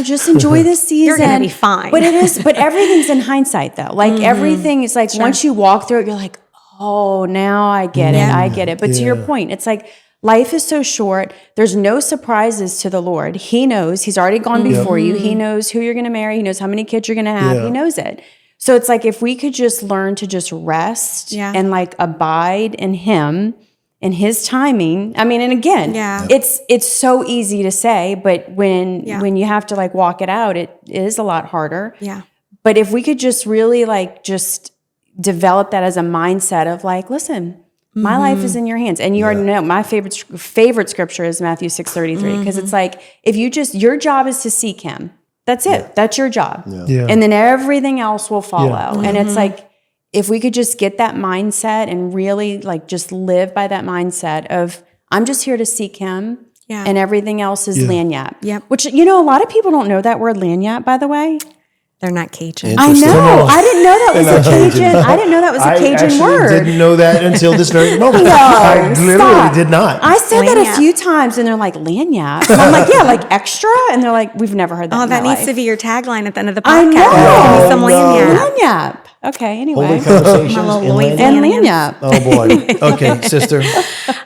S3: just enjoy this season.
S2: You're going to be fine.
S3: But but everything's in hindsight though. Like everything is like, once you walk through it, you're like, oh, now I get it. I get it. But to your point, it's like, life is so short. There's no surprises to the Lord. He knows. He's already gone before you. He knows who you're going to marry. He knows how many kids you're going to have. He knows it. So it's like, if we could just learn to just rest and like abide in him and his timing. I mean, and again, it's so easy to say, but when you have to like walk it out, it is a lot harder. Yeah. But if we could just really like just develop that as a mindset of like, listen, my life is in your hands. And you already know my favorite scripture is Matthew 6:33, because it's like, if you just, your job is to seek him. That's it. That's your job. And then everything else will follow. And it's like, if we could just get that mindset and really like just live by that mindset of, I'm just here to seek him and everything else is lanyap. Yep. Which, a lot of people don't know that word lanyap, by the way.
S2: They're not Cajun.
S3: I know. I didn't know that was a Cajun. I didn't know that was a Cajun word.
S4: I didn't know that until this very moment.
S3: No,
S4: I literally did not.
S3: I said that a few times, and they're like, lanyap. And I'm like, yeah, like extra? And they're like, we've never heard that in
S2: that
S3: our
S2: needs
S3: life.
S2: to be your tagline at the end of the
S3: I
S2: podcast.
S3: know.
S2: Give me some lanyap.
S3: Lanyap. Okay, anyway.
S1: Holy conversations
S2: My little
S1: in
S2: Louisiana.
S3: And
S1: lanyard.
S3: lanyap.
S1: Oh boy. Okay, sister.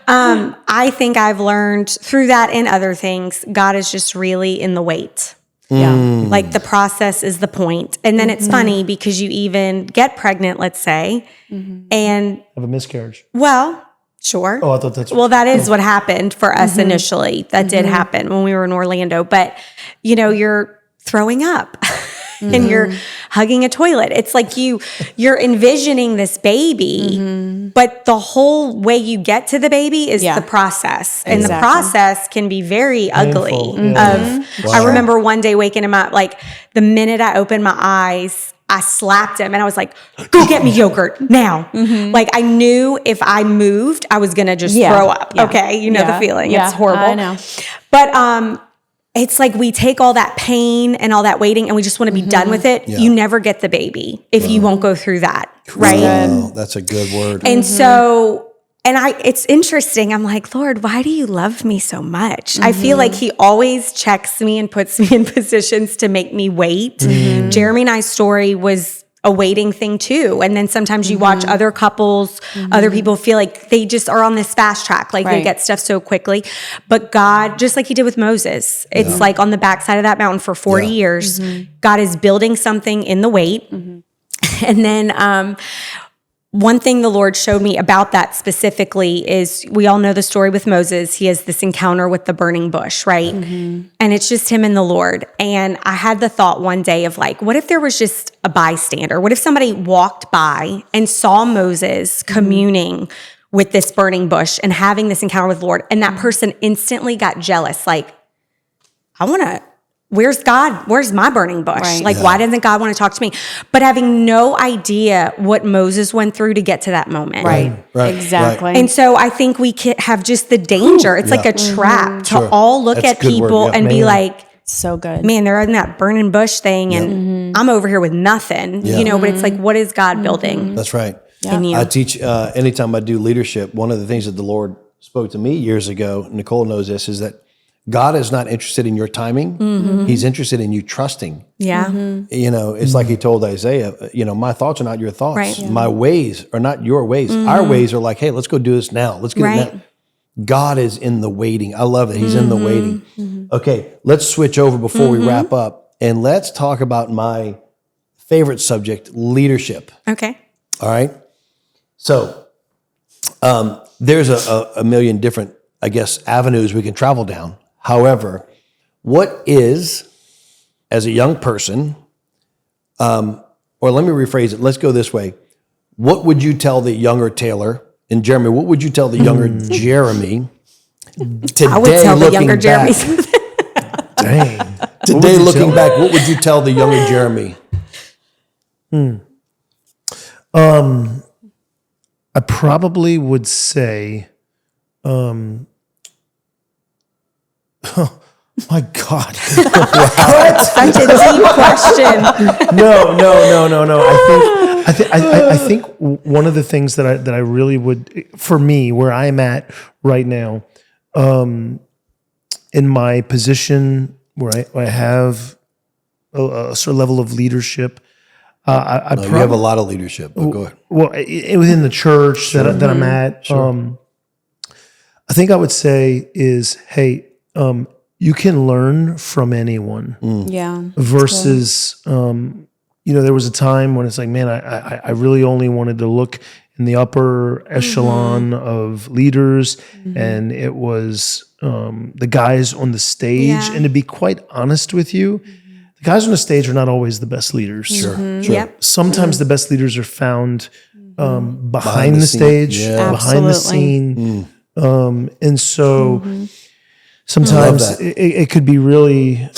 S2: I think I've learned through that and other things, God is just really in the wait. Like the process is the point. And then it's funny because you even get pregnant, let's say, and
S4: Have a miscarriage.
S2: well, sure.
S4: Oh, I thought that's
S2: Well, that is what happened for us initially. That did happen when we were in Orlando. But, you're throwing up and you're hugging a toilet. It's like you're envisioning this baby, but the whole way you get to the baby is the process. And the process can be very ugly. I remember one day waking him up, like the minute I opened my eyes, I slapped him and I was like, go get me yogurt now. Like I knew if I moved, I was going to just throw up. Okay. You know the feeling. It's horrible. I know. But, it's like we take all that pain and all that waiting and we just want to be done with it. You never get the baby if you won't go through that. Right.
S1: Wow, that's a good word.
S2: And so, it's interesting. I'm like, Lord, why do you love me so much? I feel like he always checks me and puts me in positions to make me wait. Jeremy and I's story was a waiting thing too. And then sometimes you watch other couples, other people feel like they just are on this fast track, like they get stuff so quickly. But God, just like he did with Moses, it's like on the backside of that mountain for 40 years, God is building something in the wait. And then one thing the Lord showed me about that specifically is we all know the story with Moses. He has this encounter with the burning bush, right? And it's just him and the Lord. And I had the thought one day of like, what if there was just a bystander? What if somebody walked by and saw Moses communing with this burning bush and having this encounter with the Lord, and that person instantly got jealous, like, where's God? Where's my burning bush?
S3: Right.
S2: Like, why doesn't God want to talk to me? But having no idea what Moses went through to get to that moment.
S1: Right.
S3: Exactly.
S2: And so I think we have just the danger. It's like a trap to all look
S1: That's
S2: at
S1: a good word.
S2: people and be like,
S3: so good.
S2: man, they're in that burning bush thing and I'm over here with nothing, but it's like, what is God building
S1: That's right.
S2: in you?
S1: I teach, anytime I do leadership, one of the things that the Lord spoke to me years ago, Nicole knows this, is that God is not interested in your timing. He's interested in you trusting.
S2: Yeah.
S1: It's like he told Isaiah, my thoughts are not your thoughts.
S2: Right. Yeah.
S1: My ways are not your ways. Our ways are like, hey, let's go do this now. Let's get it now. God is in the waiting. I love it. He's in the waiting. Okay, let's switch over before we wrap up, and let's talk about my favorite subject, leadership.
S2: Okay.
S1: All right. So there's a million different, I guess, avenues we can travel down. However, what is, as a young person, or let me rephrase it. Let's go this way. What would you tell the younger Taylor and Jeremy? What would you tell the younger Jeremy today?
S2: I would tell the younger
S1: back,
S2: Jeremy.
S4: Dang.
S1: Today, looking back, what would you tell the younger Jeremy?
S4: I probably would say, oh my God.
S2: Such a deep question.
S4: No. I think one of the things that I really would, for me, where I'm at right now, in my position where I have a certain level of leadership,
S1: You have a lot of leadership, but go ahead.
S4: well, within the church that I'm at, I think I would say is, hey, you can learn from anyone.
S3: Yeah.
S4: Versus, there was a time when it's like, man, I really only wanted to look in the upper echelon of leaders, and it was the guys on the stage.
S2: Yeah.
S4: And to be quite honest with you, the guys on the stage are not always the best leaders.
S1: Sure.
S2: Yep.
S4: Sometimes the best leaders are found behind the stage,
S1: Yeah.
S4: behind the
S3: Absolutely.
S4: scene. And so sometimes it could be really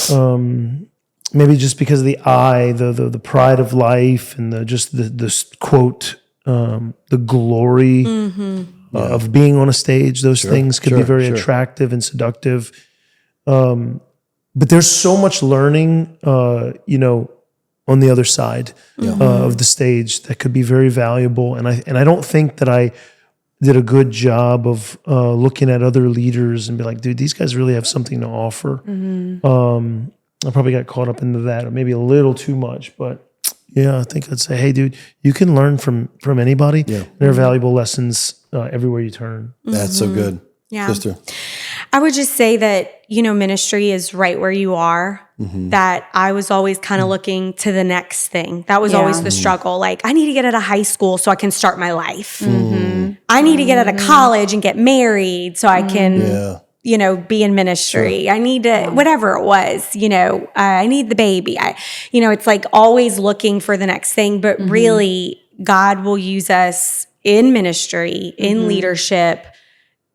S4: maybe just because of the eye, the pride of life, and the quote, the glory of being on a stage. Those things could be very attractive and seductive. But there's so much learning, on the other side of the stage that could be very valuable. And I don't think that I did a good job of looking at other leaders and be like, dude, these guys really have something to offer. I probably got caught up into that, or maybe a little too much. But yeah, I think I'd say, hey, dude, you can learn from anybody. Yeah. There are valuable lessons everywhere you turn.
S1: That's so good.
S2: Yeah.
S1: Sister.
S2: I would just say that, ministry is right where you are, that I was always kind of looking to the next thing. That was always the struggle. Like, I need to get out of high school so I can start my life. I need to get out of college and get married so I can, be in ministry. I need to, whatever it was, I need the baby. It's like always looking for the next thing, but really God will use us in ministry, in leadership,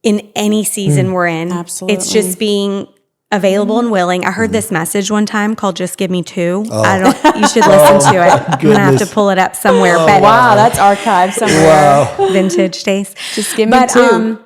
S2: in any season we're in.
S3: Absolutely.
S2: It's just being available and willing. I heard this message one time called "Just Give Me Two." You should listen to it. I'm gonna have to pull it up somewhere. But
S3: Wow, that's archived somewhere.
S2: vintage days.
S3: Just give me two.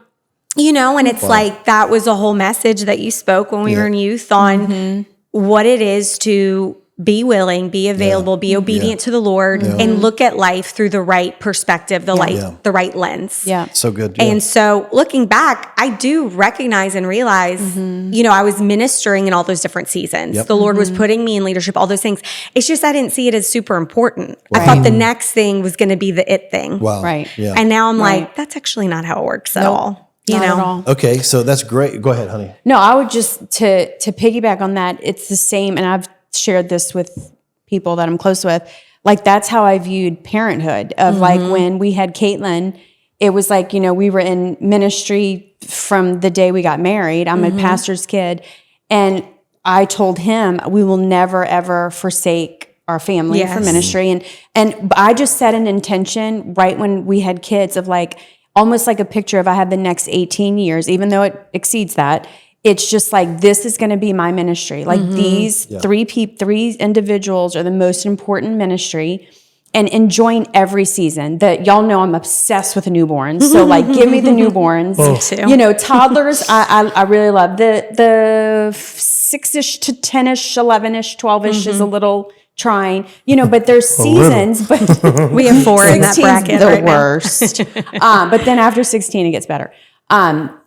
S2: And it's like that was a whole message that you spoke when we were in youth on what it is to be willing, be available, be obedient to the Lord, and look at life through the right perspective, the right lens.
S3: Yeah.
S1: So good.
S2: And so looking back, I do recognize and realize, I was ministering in all those different seasons. The Lord was putting me in leadership, all those things. It's just I didn't see it as super important. I thought the next thing was going to be the it thing.
S1: Wow.
S3: Right.
S1: Yeah.
S2: And now I'm like, that's actually not how it works at all.
S3: Not at all.
S1: Okay, so that's great. Go ahead, honey.
S3: No, I would just to piggyback on that. It's the same, and I've shared this with people that I'm close with. Like that's how I viewed parenthood. Of like when we had Caitlin, it was like we were in ministry from the day we got married. I'm a pastor's kid, and I told him we will never ever forsake our family for ministry. And I just set an intention right when we had kids of like almost like a picture of I have the next 18 years, even though it exceeds that. It's just like, this is going to be my ministry. Like these three individuals are the most important ministry, and enjoying every season. That y'all know I'm obsessed with newborns. So like, give me the newborns.
S2: Me too.
S3: Toddlers, I really love the 6-ish to 10-ish, 11-ish, 12-ish is a little trying, but there's seasons, but
S2: we have 4 in that
S3: 16's
S2: bracket
S3: the
S2: right
S3: worst. But then after 16, it gets better.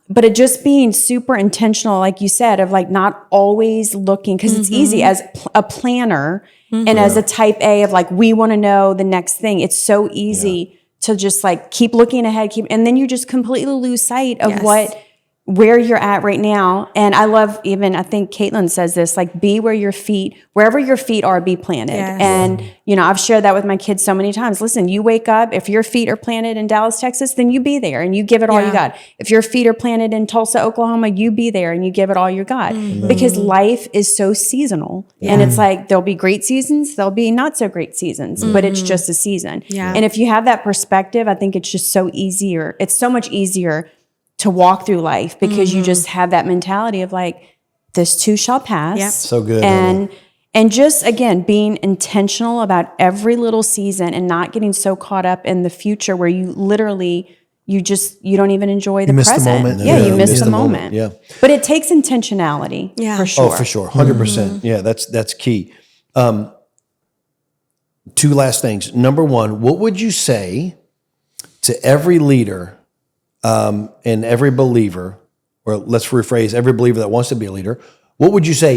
S3: but it just being super intentional, like you said, of like not always looking, because it's easy as a planner and as a type A of like, we want to know the next thing. It's so easy to just like keep looking ahead, and then you just completely lose sight of where you're at right now. And I love, even I think Caitlin says this, like, be wherever your feet are, be planted.
S2: Yes.
S3: And, you know, I've shared that with my kids so many times. Listen, you wake up, if your feet are planted in Dallas, Texas, then you be there and you give it all you got. If your feet are planted in Tulsa, Oklahoma, you be there and you give it all you got. Because life is so seasonal. And it's like, there'll be great seasons, there'll be not so great seasons, but it's just a season.
S2: Yeah.
S3: And if you have that perspective, I think it's just so easier. It's so much easier to walk through life because you just have that mentality of like, this too shall pass.
S2: Yep.
S1: So good.
S3: And just, again, being intentional about every little season and not getting so caught up in the future where you literally, you don't even enjoy the
S4: miss the
S3: present.
S4: moment.
S3: Yeah,
S1: Yeah,
S3: you miss the moment.
S1: Yeah.
S3: But it takes intentionality for sure.
S1: Oh, for sure. 100%. Yeah, that's key. Two last things. Number one, what would you say to every leader and every believer, or let's rephrase, every believer that wants to be a leader, what would you say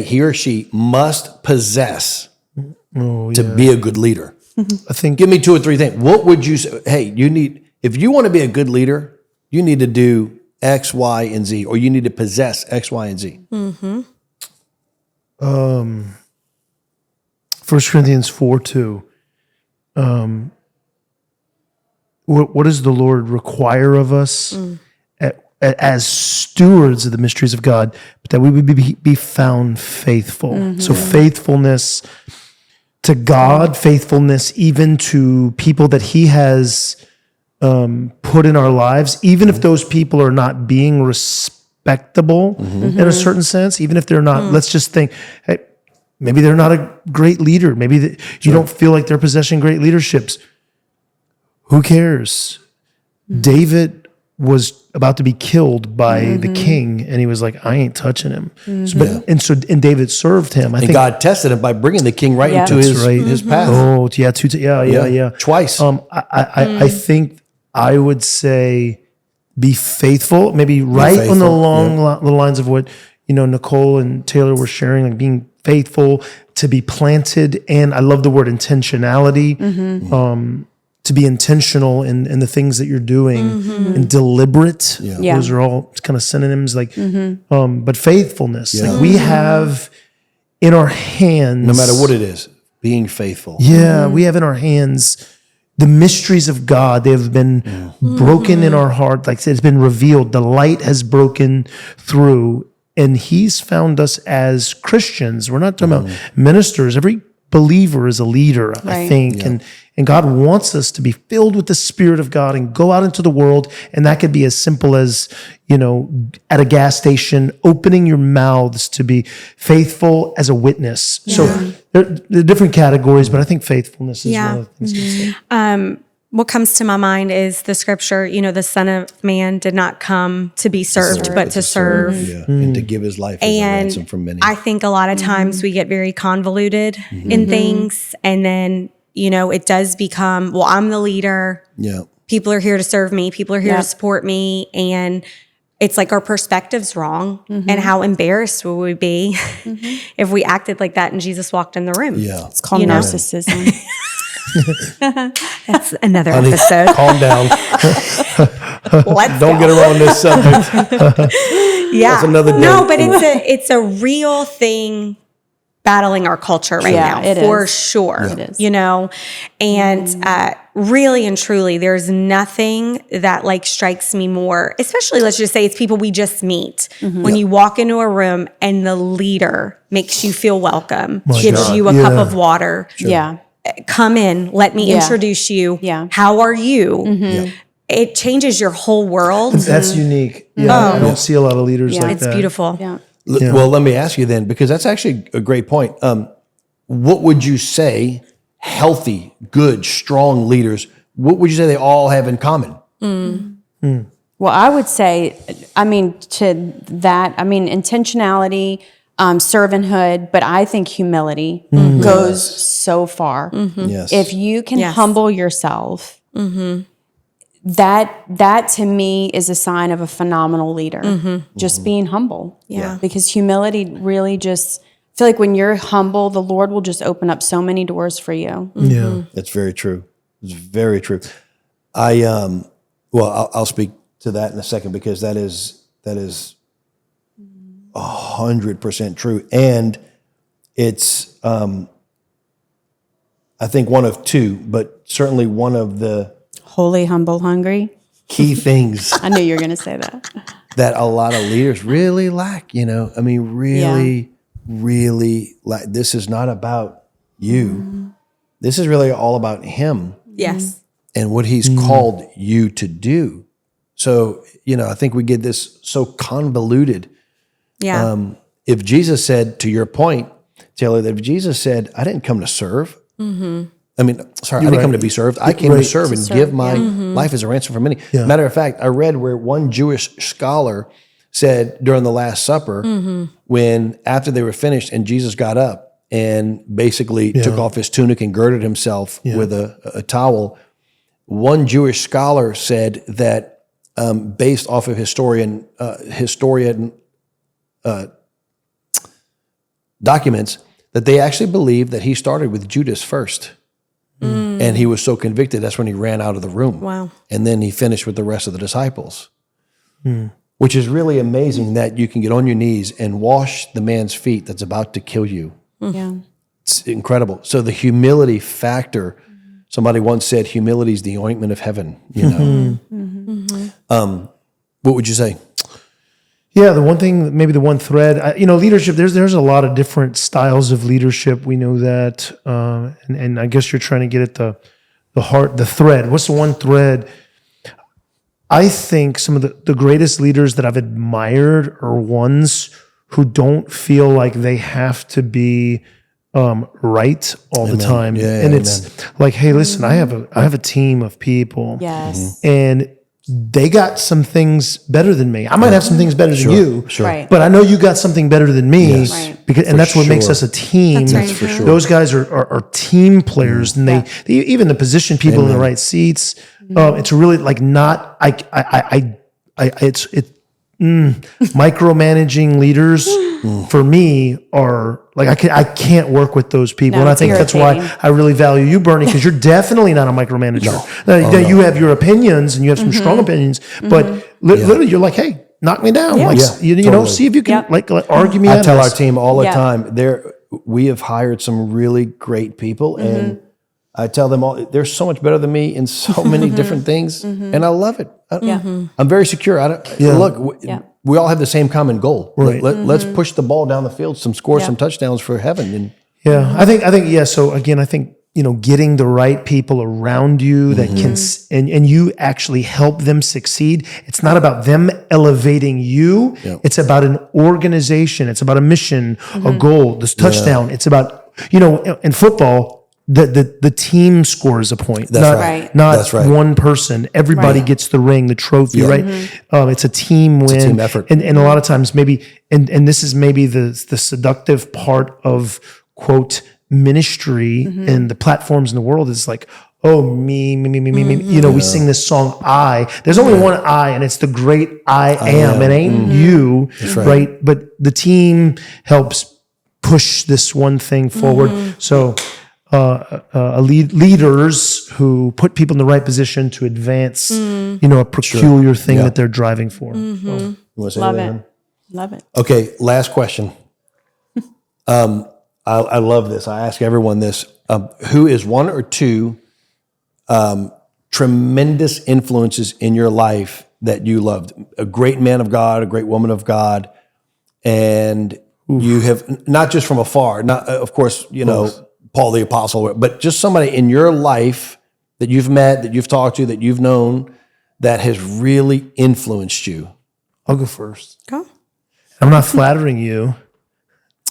S1: he or she must possess to be a good leader?
S4: I think
S1: Give me 2 or 3 things. What would you say? Hey, if you want to be a good leader, you need to do X, Y, and Z, or you need to possess X, Y, and Z.
S4: 1 Corinthians 4:2. What does the Lord require of us as stewards of the mysteries of God, but that we would be found faithful? So faithfulness to God, faithfulness even to people that He has put in our lives, even if those people are not being respectable in a certain sense, even if they're not, let's just think, hey, maybe they're not a great leader. Maybe you don't feel like they're possessing great leaderships. Who cares? David was about to be killed by the king, and he was like, I ain't touching him. And David served him. I think
S1: God tested him by bringing the king right into his path.
S4: Oh, yeah.
S1: Twice.
S4: I think I would say be faithful, maybe right on the the lines of what, Nicole and Taylor were sharing, like being faithful, to be planted. And I love the word intentionality, to be intentional in the things that you're doing, and deliberate. Those are all kind of synonyms, like, but faithfulness, like we have in our hands,
S1: No matter what it is, being faithful.
S4: we have in our hands the mysteries of God. They have been broken in our heart. Like it's been revealed. The light has broken through, and He's found us as Christians. We're not talking about ministers. Every believer is a leader, I think. And God wants us to be filled with the Spirit of God and go out into the world. And that could be as simple as, at a gas station, opening your mouths to be faithful as a witness. So there are different categories, but I think faithfulness is one of the things to say.
S2: What comes to my mind is the scripture, the Son of Man did not come to be served, but to serve.
S1: And to give his life as a ransom for many.
S2: I think a lot of times we get very convoluted in things, and then, it does become, well, I'm the leader.
S1: Yeah.
S2: People are here to serve me. People are here to support me. And it's like our perspective's wrong. And how embarrassed would we be if we acted like that and Jesus walked in the room?
S1: Yeah.
S3: It's called narcissism.
S2: That's another episode.
S1: Calm down. Don't get around this subject.
S2: Yeah.
S1: That's another day.
S2: No, but it's a real thing battling our culture right now,
S3: it
S2: for
S3: is.
S2: sure.
S3: It is.
S2: And really and truly, there's nothing that like strikes me more, especially let's just say it's people we just meet. When you walk into a room and the leader makes you feel welcome, gives you a cup of water. Come in, let me introduce you. How are you? It changes your whole world.
S4: That's unique. I don't see a lot of leaders like that.
S2: It's beautiful.
S1: Well, let me ask you then, because that's actually a great point. What would you say healthy, good, strong leaders, what would you say they all have in common?
S3: Well, I would say, intentionality, servanthood, but I think humility goes so far.
S1: Yes.
S3: If you can humble yourself, that to me is a sign of a phenomenal leader. Just being humble.
S2: Yeah.
S3: Because humility really just, I feel like when you're humble, the Lord will just open up so many doors for you.
S4: Yeah.
S1: It's very true. It's very true. I'll speak to that in a second, because that is 100% true. And it's, I think one of two, but certainly one of the
S3: Holy, humble, hungry.
S1: key things
S3: I knew you were going to say that.
S1: that a lot of leaders really lack, I mean, really lack. This is not about you. This is really all about him
S2: Yes.
S1: and what he's called you to do. So, I think we get this so convoluted.
S2: Yeah.
S1: If Jesus said, to your point, Taylor, that if Jesus said, I didn't come to serve. I didn't come to be served. I came to serve and give my life as a ransom for many.
S4: Yeah.
S1: Matter of fact, I read where one Jewish scholar said during the Last Supper, when after they were finished and Jesus got up and basically took off his tunic and girded himself with a towel, one Jewish scholar said that based off of historian documents, that they actually believe that he started with Judas first. And he was so convicted, that's when he ran out of the room.
S2: Wow.
S1: And then he finished with the rest of the disciples. Which is really amazing that you can get on your knees and wash the man's feet that's about to kill you.
S3: Yeah.
S1: It's incredible. So the humility factor, somebody once said, humility is the ointment of heaven, What would you say?
S4: Yeah, the one thing, maybe the one thread, leadership, there's a lot of different styles of leadership. We know that. And I guess you're trying to get at the heart, the thread. What's the one thread? I think some of the greatest leaders that I've admired are ones who don't feel like they have to be right all the time. And it's like, hey, listen, I have a team of people.
S3: Yes.
S4: And they got some things better than me. I might have some things better than you,
S3: Right.
S4: but I know you got something better than me,
S3: Right.
S4: and that's what makes us a team.
S2: That's right. For
S1: sure.
S4: Those guys are team players, and they even the position people in the right seats. It's really like not micromanaging leaders for me are like I can't work with those people, and I think that's why I really value you, Bernie, because you're definitely not a micromanager. You have your opinions and you have some strong opinions, but literally you're like, hey, knock me down, see if you can argue me.
S1: I tell our team all the time, we have hired some really great people, and I tell them all, they're so much better than me in so many different things, and I love it. I'm very secure. Look, we all have the same common goal.
S4: Right.
S1: Let's push the ball down the field, score some touchdowns for heaven. And
S4: I think. So again, I think getting the right people around you that can and you actually help them succeed. It's not about them elevating you. It's about an organization. It's about a mission, a goal. This touchdown. It's about in football. The team scores a point. Not one person. Everybody gets the ring, the trophy, right? It's a team win.
S1: It's a team effort.
S4: And a lot of times maybe, and this is maybe the seductive part of, quote, ministry and the platforms in the world is like, oh, me. We sing this song, I. There's only one I, and it's the great I am. It ain't you, right? But the team helps push this one thing forward. So leaders who put people in the right position to advance, a peculiar thing that they're driving for. So.
S1: You want to say
S3: Love
S1: that,
S3: it. Love it.
S1: Okay, last question. I love this. I ask everyone this. Who is one or two tremendous influences in your life that you loved? A great man of God, a great woman of God, and you have, not just from afar, not of course, Paul the Apostle, but just somebody in your life that you've met, that you've talked to, that you've known, that has really influenced you.
S4: I'll go first.
S2: Go.
S4: I'm not flattering you.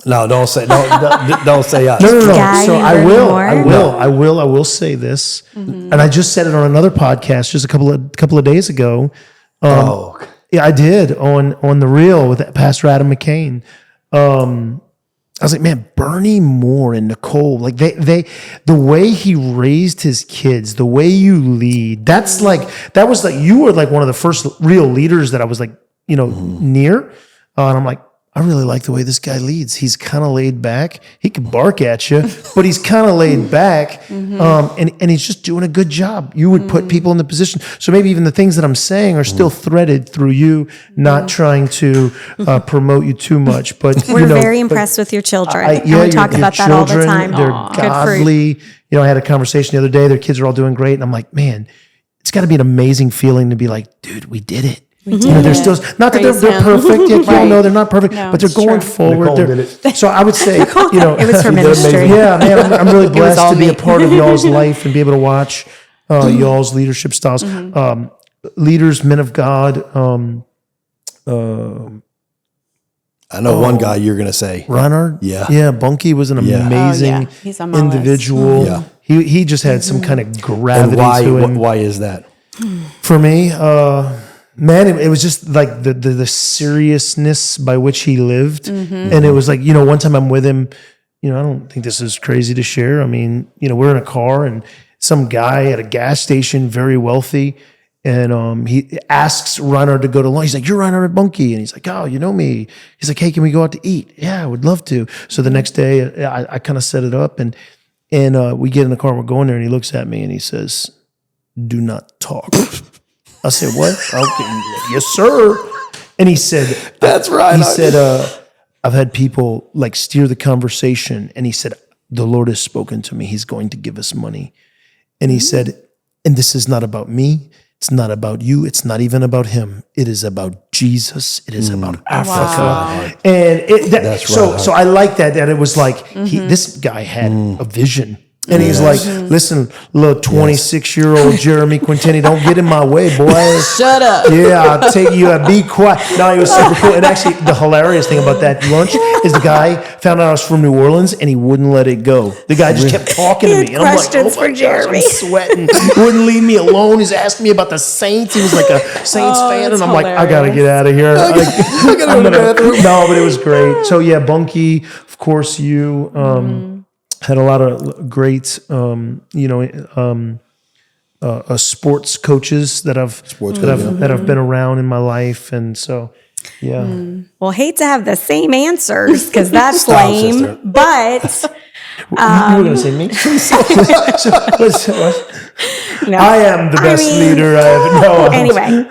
S1: No, don't say us.
S4: No.
S2: Guy
S4: So
S2: you
S4: I
S2: learn
S4: will. I will say this, and I just said it on another podcast just a couple of days ago. Yeah, I did on the Reel with Pastor Adam McCain. I was like, man, Bernie Moore and Nicole, like the way he raised his kids, the way you lead, that was like, you were like one of the first real leaders that I was like, near. And I'm like, I really like the way this guy leads. He's kind of laid back. He can bark at you, but he's kind of laid back. And he's just doing a good job. You would put people in the position. So maybe even the things that I'm saying are still threaded through you, not trying to promote you too much. But
S2: we're very impressed with your children. And we talk about that all the time.
S4: They're godly. I had a conversation the other day. Their kids are all doing great. And I'm like, man, it's got to be an amazing feeling to be like, dude, we did it. They're still not that they're perfect. Y'all know they're not perfect, but they're going forward. So I would say,
S2: it was her ministry.
S4: Yeah, man, I'm really blessed to be a part of y'all's life and be able to watch y'all's leadership styles. Leaders, men of God.
S1: I know one guy you're going to say.
S4: Reinhard? Yeah. Bunky was an amazing individual. Yeah. He just had some kind of gravity to him.
S1: Why is that?
S4: For me, man, it was just like the seriousness by which he lived. And it was like, one time I'm with him, I don't think this is crazy to share. I mean, we're in a car and some guy at a gas station, very wealthy, and he asks Reinhard to go to lunch. He's like, "You're Reinhard Bunky," and he's like, "Oh, you know me." He's like, "Hey, can we go out to eat?" "Yeah, I would love to." So the next day, I kind of set it up, and we get in the car, we're going there, and he looks at me and he says, "Do not talk." I said, "What?" "Okay, yes, sir." And he said,
S1: "That's right."
S4: He said, "I've had people like steer the conversation," and he said, "The Lord has spoken to me. He's going to give us money." And he said, "And this is not about me. It's not about you. It's not even about him. It is about Jesus. It is about Africa."
S1: Wow.
S4: And so I like that it was like this guy had a vision. And he's like, "Listen, little 26-year-old Jeremy Quintini, don't get in my way, boy.
S3: Shut up."
S4: Yeah, I'll take you. Be quiet. No, he was super cool. And actually, the hilarious thing about that lunch is the guy found out I was from New Orleans, and he wouldn't let it go. The guy just kept talking to me, and I'm like, "Oh my gosh, I'm sweating." Wouldn't leave me alone. He's asking me about the Saints. He was like a Saints fan, and I'm like, "I gotta get out of here."
S1: I gotta go to the bathroom.
S4: No, but it was great. So yeah, Bunky, of course, you. Had a lot of great, sports coaches that I've been around in my life, and so yeah.
S2: Well, hate to have the same answers because that's lame,
S1: sister.
S2: but
S4: You were going to say me? No. I am the best leader I ever know.
S2: Anyway,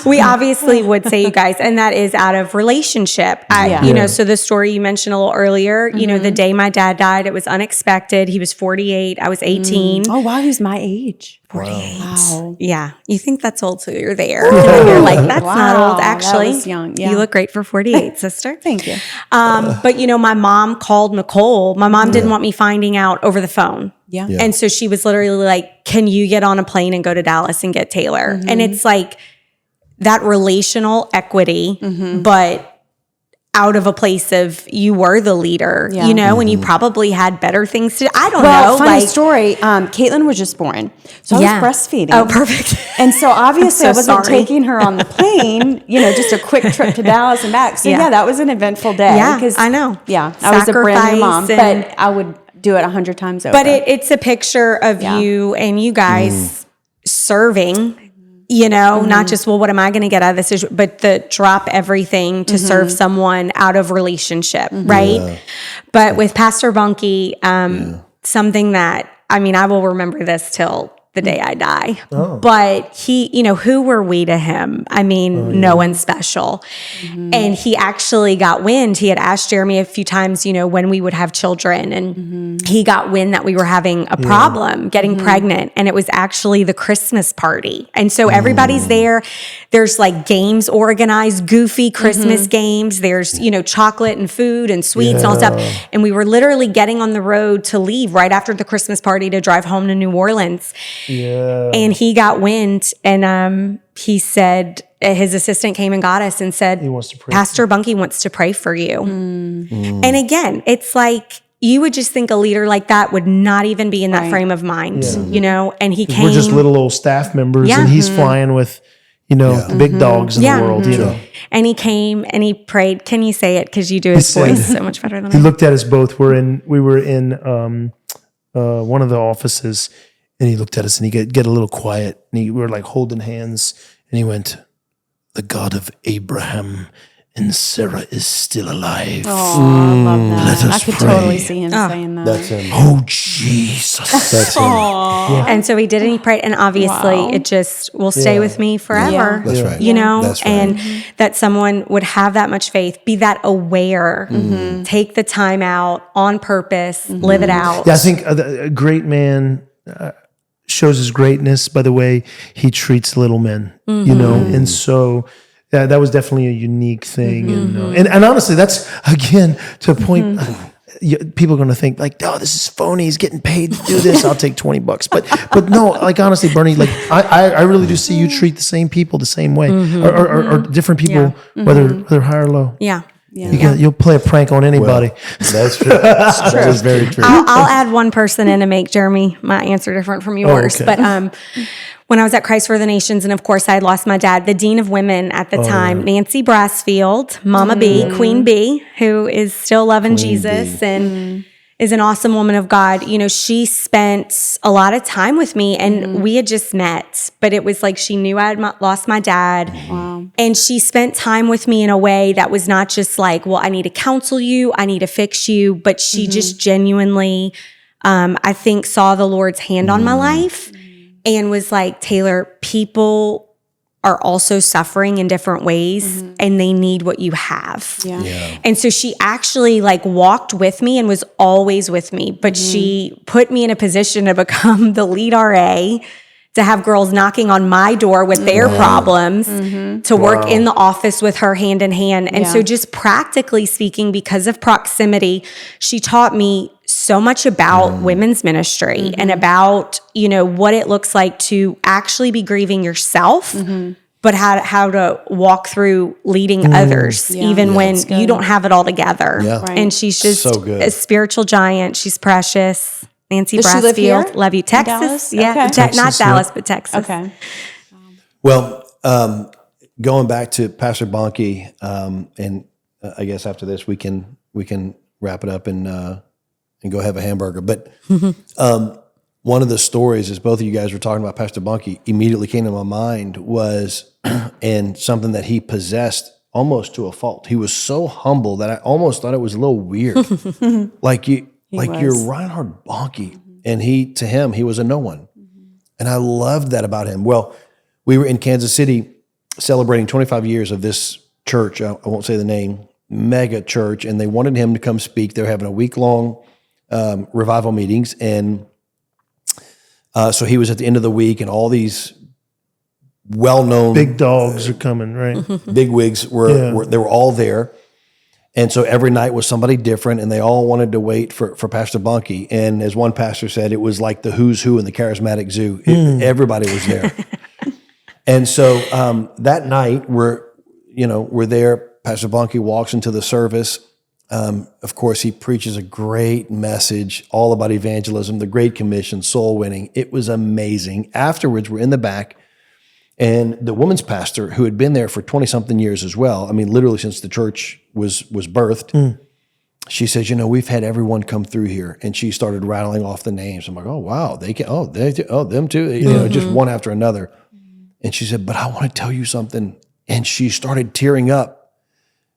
S2: we obviously would say you guys, and that is out of relationship. So the story you mentioned a little earlier, the day my dad died, it was unexpected. He was 48. I was 18.
S3: Oh, wow. He's my age.
S2: 48. Wow. Yeah. You think that's old, so you're there. And you're like, that's not old. Actually,
S3: that was young. Yeah.
S2: You look great for 48, sister.
S3: Thank you.
S2: But, my mom called Nicole. My mom didn't want me finding out over the phone.
S3: Yeah.
S2: And so she was literally like, "Can you get on a plane and go to Dallas and get Taylor?" And it's like that relational equity, but out of a place of you were the leader, and you probably had better things to do. I don't know.
S3: Funny story. Caitlin was just born. So I was breastfeeding.
S2: Oh, perfect.
S3: And so obviously I wasn't taking her on the plane, just a quick trip to Dallas and back. So that was an eventful day.
S2: Yeah, I know.
S3: Yeah. I was a brand new mom, but I would do it 100 times over.
S2: But it's a picture of you and you guys serving, not just, what am I going to get out of this issue, but the drop everything to serve someone out of relationship, right? Yeah. But with Pastor Bunky, something that, I will remember this till the day I die. Oh. But he, who were we to him? No one special. And he actually got wind. He had asked Jeremy a few times, when we would have children, and he got wind that we were having a problem getting pregnant. And it was actually the Christmas party. And so everybody's there. There's like games organized, goofy Christmas games. There's, chocolate and food and sweets and all stuff. And we were literally getting on the road to leave right after the Christmas party to drive home to New Orleans. Yeah. And he got wind, and he said, his assistant came and got us and said, "Pastor Bunky wants to pray for you." And again, it's like, you would just think a leader like that would not even be in that frame of mind, and he came.
S4: We're just little old staff members, and he's flying with, the big dogs in
S2: Yeah.
S4: the world,
S2: And he came and he prayed. Can you say it? Because you do his
S4: said-
S2: voice so much better than
S4: He
S2: I.
S4: looked at us both. We were in one of the offices, and he looked at us and he get a little quiet, and we were like holding hands, and he went, "The God of Abraham and Sarah is still alive."
S3: Oh, I love that.
S4: Let us
S3: I could
S4: pray.
S3: totally see him saying that.
S1: That's him.
S4: Oh, Jesus.
S1: That's him.
S2: And so he did, and he prayed, and obviously
S3: Wow.
S2: it just will stay with me forever.
S3: Yeah.
S1: That's right.
S2: You know,
S1: That's right.
S2: and that someone would have that much faith, be that aware, take the time out on purpose, live it out.
S4: Yeah, I think a great man shows his greatness by the way he treats little men, and so that was definitely a unique thing. And honestly, that's, again, to a point, people are going to think like, oh, this is phony. He's getting paid to do this. I'll take $20. But no, like, honestly, Bernie, like I really do see you treat the same people the same way, or different people, whether high or low.
S2: Yeah.
S4: You'll play a prank on anybody.
S1: That's true. That is very true.
S2: I'll add one person in to make Jeremy my answer different from yours.
S4: okay.
S2: But when I was at Christ for the Nations, and of course I had lost my dad, the dean of women at the time, Nancy Brassfield, Mama B, Queen B, who is still loving Jesus and is an awesome woman of God. You know, she spent a lot of time with me, and we had just met, but it was like she knew I had lost my dad.
S3: Wow.
S2: And she spent time with me in a way that was not just like, well, I need to counsel you, I need to fix you, but she just genuinely, I think, saw the Lord's hand on my life and was like, Taylor, people are also suffering in different ways and they need what you have.
S3: Yeah.
S2: And so she actually like walked with me and was always with me, but she put me in a position to become the lead RA, to have girls knocking on my door with their problems, to work in the office with her hand in hand. And so just practically speaking, because of proximity, she taught me so much about women's ministry and about, you know, what it looks like to actually be grieving yourself, but how to walk through leading others, even when you don't have it all together.
S1: Yeah.
S2: And she's just
S1: So good.
S2: a spiritual giant. She's precious. Nancy
S3: Does she live here?
S2: Brassfield, love you,
S3: In
S2: Texas.
S3: Dallas?
S2: Yeah,
S3: Okay.
S2: not
S4: Texas,
S2: Dallas, but Texas.
S3: Okay.
S1: Well, going back to Pastor Bonke, and I guess after this we can wrap it up and go have a hamburger. But one of the stories, as both of you guys were talking about Pastor Bonke, immediately came to my mind was, and something that he possessed almost to a fault. He was so humble that I almost thought it was a little weird. You're Reinhard Bonke, and to him, he was a no one. And I loved that about him. Well, we were in Kansas City celebrating 25 years of this church. I won't say the name, mega church, and they wanted him to come speak. They're having a week-long revival meetings, and so he was at the end of the week, and all these well-known
S4: Big dogs are coming, right?
S1: big wigs were they were all there. And so every night was somebody different, and they all wanted to wait for Pastor Bonke. And as one pastor said, it was like the who's who in the charismatic zoo. Everybody was there. And so that night we're there. Pastor Bonke walks into the service. Of course, he preaches a great message all about evangelism, the Great Commission, soul winning. It was amazing. Afterwards, we're in the back. And the woman's pastor, who had been there for 20-something years as well, I mean, literally since the church was birthed, she says, we've had everyone come through here. And she started rattling off the names. I'm like, oh, wow, them too, just one after another. And she said, but I want to tell you something. And she started tearing up.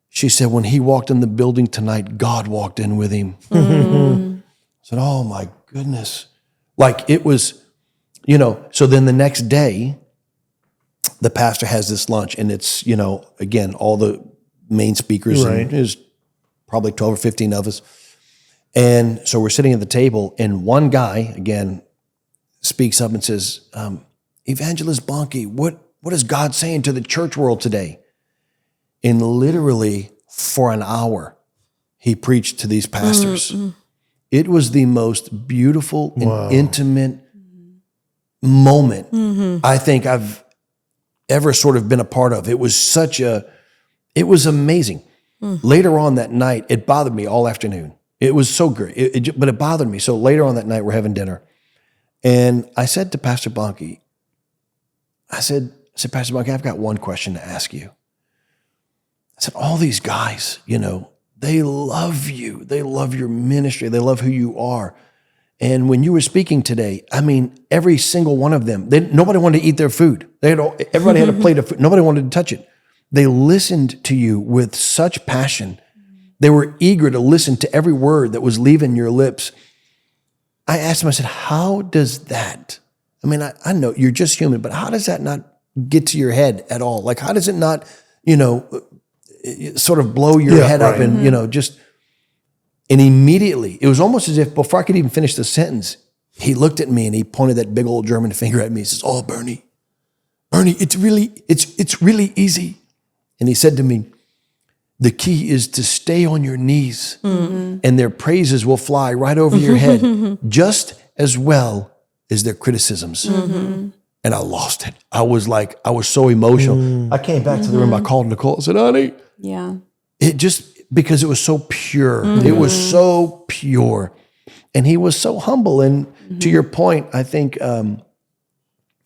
S1: She said, when he walked in the building tonight, God walked in with him. I said, oh, my goodness. Like it was, so then the next day, the pastor has this lunch, and it's, again, all the main speakers, and there's probably 12 or 15 of us. And so we're sitting at the table, and one guy, again, speaks up and says, Evangelist Bonke, what is God saying to the church world today? And literally for an hour, he preached to these pastors. It was the most beautiful and intimate moment I think I've ever sort of been a part of. It was it was amazing. Later on that night, it bothered me all afternoon. It was so great, but it bothered me. So later on that night, we're having dinner. And I said to Pastor Bonke, I said, I said, Pastor Bucky, I've got one question to ask you. I said, all these guys, they love you. They love your ministry. They love who you are. And when you were speaking today, I mean, every single one of them, nobody wanted to eat their food. Everybody had a plate of food. Nobody wanted to touch it. They listened to you with such passion. They were eager to listen to every word that was leaving your lips. I asked them, I said, how does that, I mean, I know you're just human, but how does that not get to your head at all? Like, how does it not, sort of blow your head up and, and immediately, it was almost as if before I could even finish the sentence, he looked at me and he pointed that big old German finger at me. He says, oh, Bernie, it's really easy. And he said to me, the key is to stay on your knees and their praises will fly right over your head just as well as their criticisms. And I lost it. I was so emotional. I came back to the room. I called Nicole. I said, honey.
S3: Yeah.
S1: It just, because it was so pure. It was so pure. And he was so humble. And to your point, I think, and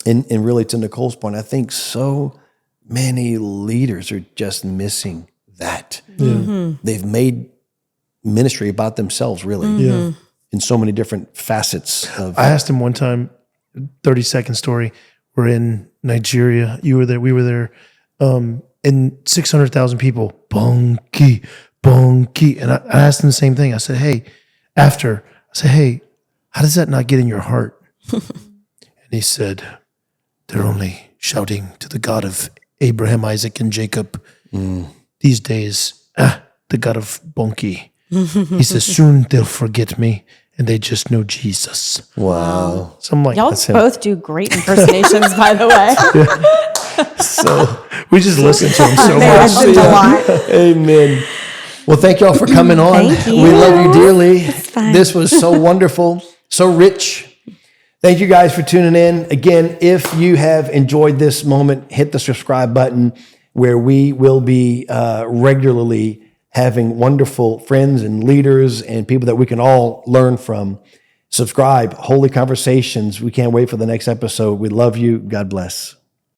S1: really to Nicole's point, I think so many leaders are just missing that. They've made ministry about themselves, really, in so many different facets of.
S4: I asked him one time, 30-second story. We're in Nigeria. You were there. We were there. And 600,000 people, bonky. And I asked him the same thing. I said, hey, how does that not get in your heart? And he said, they're only shouting to the God of Abraham, Isaac, and Jacob. These days, the God of bonky. He says, soon they'll forget me and they just know Jesus.
S1: Wow.
S4: So I'm like,
S3: Y'all both do great impersonations, by the way.
S4: So we just listen to him so
S2: They
S4: much.
S2: listened a lot.
S1: Amen. Well, thank y'all for coming on.
S2: Thank you.
S1: We love you dearly.
S2: fun.
S1: This was so wonderful, so rich. Thank you guys for tuning in. Again, if you have enjoyed this moment, hit the subscribe button, where we will be regularly having wonderful friends and leaders and people that we can all learn from. Subscribe, Holy Conversations. We can't wait for the next episode. We love you. God bless.